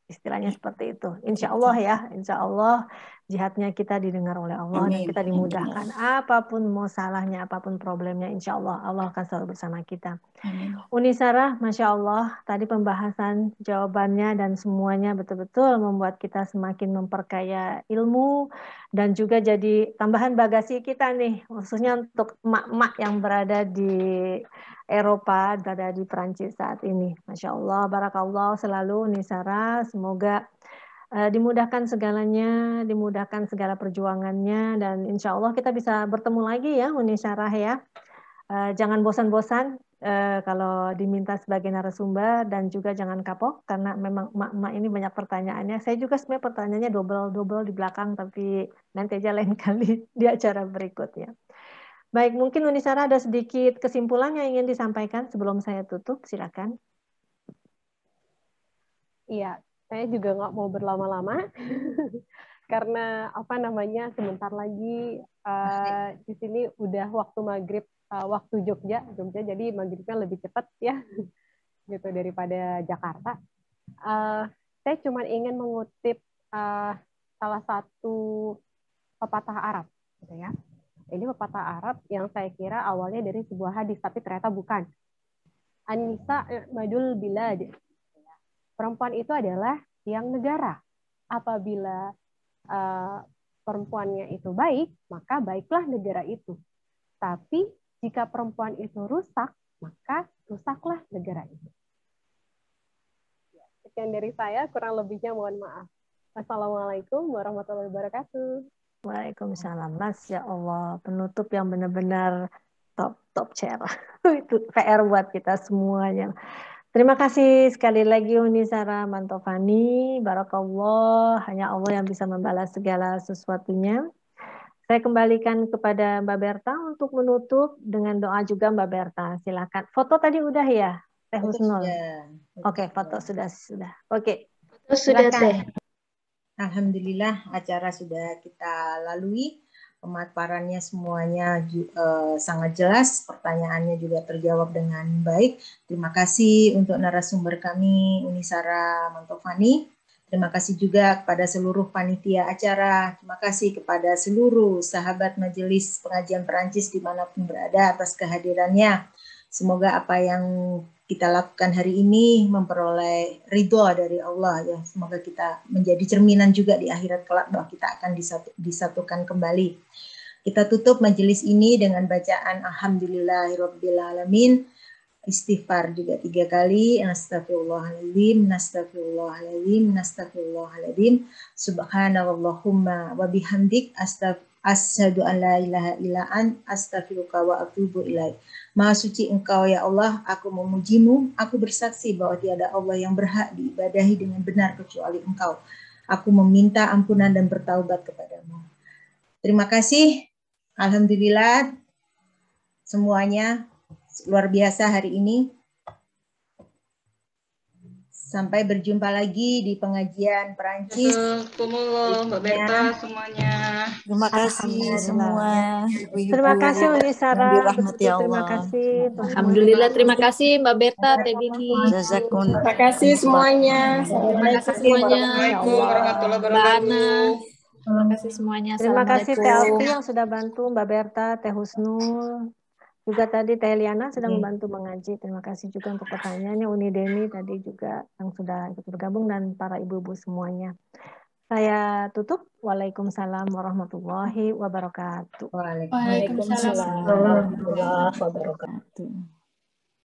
Istilahnya seperti itu. Insya Allah ya, insya Allah jihadnya kita didengar oleh Allah dan Amin. kita dimudahkan. Apapun masalahnya, apapun problemnya, insya Allah Allah akan selalu bersama kita. Amin. Uni Sarah, Masya Allah, tadi pembahasan jawabannya dan semuanya betul-betul membuat kita semakin memperkaya ilmu dan juga jadi tambahan bagasi kita nih, khususnya untuk emak-emak yang berada di Eropa, berada di Perancis saat ini. Masya Allah, barakallah selalu Uni Sarah, semoga dimudahkan segalanya, dimudahkan segala perjuangannya, dan insya Allah kita bisa bertemu lagi ya Uni Sarah ya. Jangan bosan-bosan kalau diminta sebagai narasumber, dan juga jangan kapok karena memang emak-emak ini banyak pertanyaannya. Saya juga sebenarnya pertanyaannya double-double di belakang, tapi nanti aja lain kali di acara berikutnya. Baik, mungkin Uni Sarah ada sedikit kesimpulan yang ingin disampaikan sebelum saya tutup, silakan. Iya, saya juga nggak mau berlama-lama karena apa namanya sebentar lagi di sini udah waktu maghrib, waktu Jogja, jadi maghribnya lebih cepat ya gitu daripada Jakarta. Saya cuma ingin mengutip salah satu pepatah Arab, gitu ya. Ini pepatah Arab yang saya kira awalnya dari sebuah hadis, tapi ternyata bukan. An-nisa madul bilad. Perempuan itu adalah tiang negara. Apabila perempuannya itu baik, maka baiklah negara itu. Tapi jika perempuan itu rusak, maka rusaklah negara itu. Sekian dari saya, kurang lebihnya mohon maaf. Assalamualaikum warahmatullahi wabarakatuh. Waalaikumsalam. Masya Allah, penutup yang benar-benar top chair. Itu PR buat kita semuanya. Terima kasih sekali lagi Uni Sarah Mantovani. Barakallah, hanya Allah yang bisa membalas segala sesuatunya. Saya kembalikan kepada Mbak Berta untuk menutup dengan doa juga Mbak Berta. Silakan. Foto tadi udah ya, Teh Husnul? Oke, foto sudah. Oke. Foto sudah, Teh. Alhamdulillah acara sudah kita lalui, pemaparannya semuanya sangat jelas, pertanyaannya juga terjawab dengan baik. Terima kasih untuk narasumber kami Uni Sarah Mantovani. Terima kasih juga kepada seluruh panitia acara. Terima kasih kepada seluruh sahabat Majelis Pengajian Perancis dimanapun berada atas kehadirannya. Semoga apa yang kita lakukan hari ini memperoleh ridho dari Allah ya. Semoga kita menjadi cerminan juga di akhirat kelak bahwa kita akan disatukan kembali. Kita tutup majelis ini dengan bacaan Alhamdulillahirabbil alamin. Istighfar juga 3 kali. Astagfirullahaladzim, astagfirullahaladzim, astagfirullahaladzim. Subhanallahumma wa bihamdik asyhadu an la ilaha illa ant astaghfiruka wa atubu ilaik. Maha suci Engkau ya Allah, aku memujimu, aku bersaksi bahwa tiada Allah yang berhak diibadahi dengan benar kecuali Engkau. Aku meminta ampunan dan bertaubat kepadamu. Terima kasih. Alhamdulillah semuanya luar biasa hari ini. Sampai berjumpa lagi di pengajian Perancis. Mbak Berta semuanya. Terima kasih semua ibu-ibu. Terima kasih Uni Sarah. Dirahmati Allah. Terima kasih. Alhamdulillah, terima kasih Mbak Berta, Teh Dini. Jazakun. Terima kasih semuanya. Terima kasih semuanya. Assalamualaikum warahmatullahi Mbak wabarakatuh. Ana. Terima kasih semuanya. Terima kasih Teh Alfi Assalamualaikum. yang sudah bantu, Mbak Berta, Teh Husnul. Juga tadi Teh Liana sudah membantu mengaji. Terima kasih juga untuk pertanyaannya. Uni Deni tadi juga yang sudah ikut bergabung dan para ibu-ibu semuanya. Saya tutup. Waalaikumsalam warahmatullahi wabarakatuh. Waalaikumsalam Waalaikumsalam warahmatullahi wabarakatuh.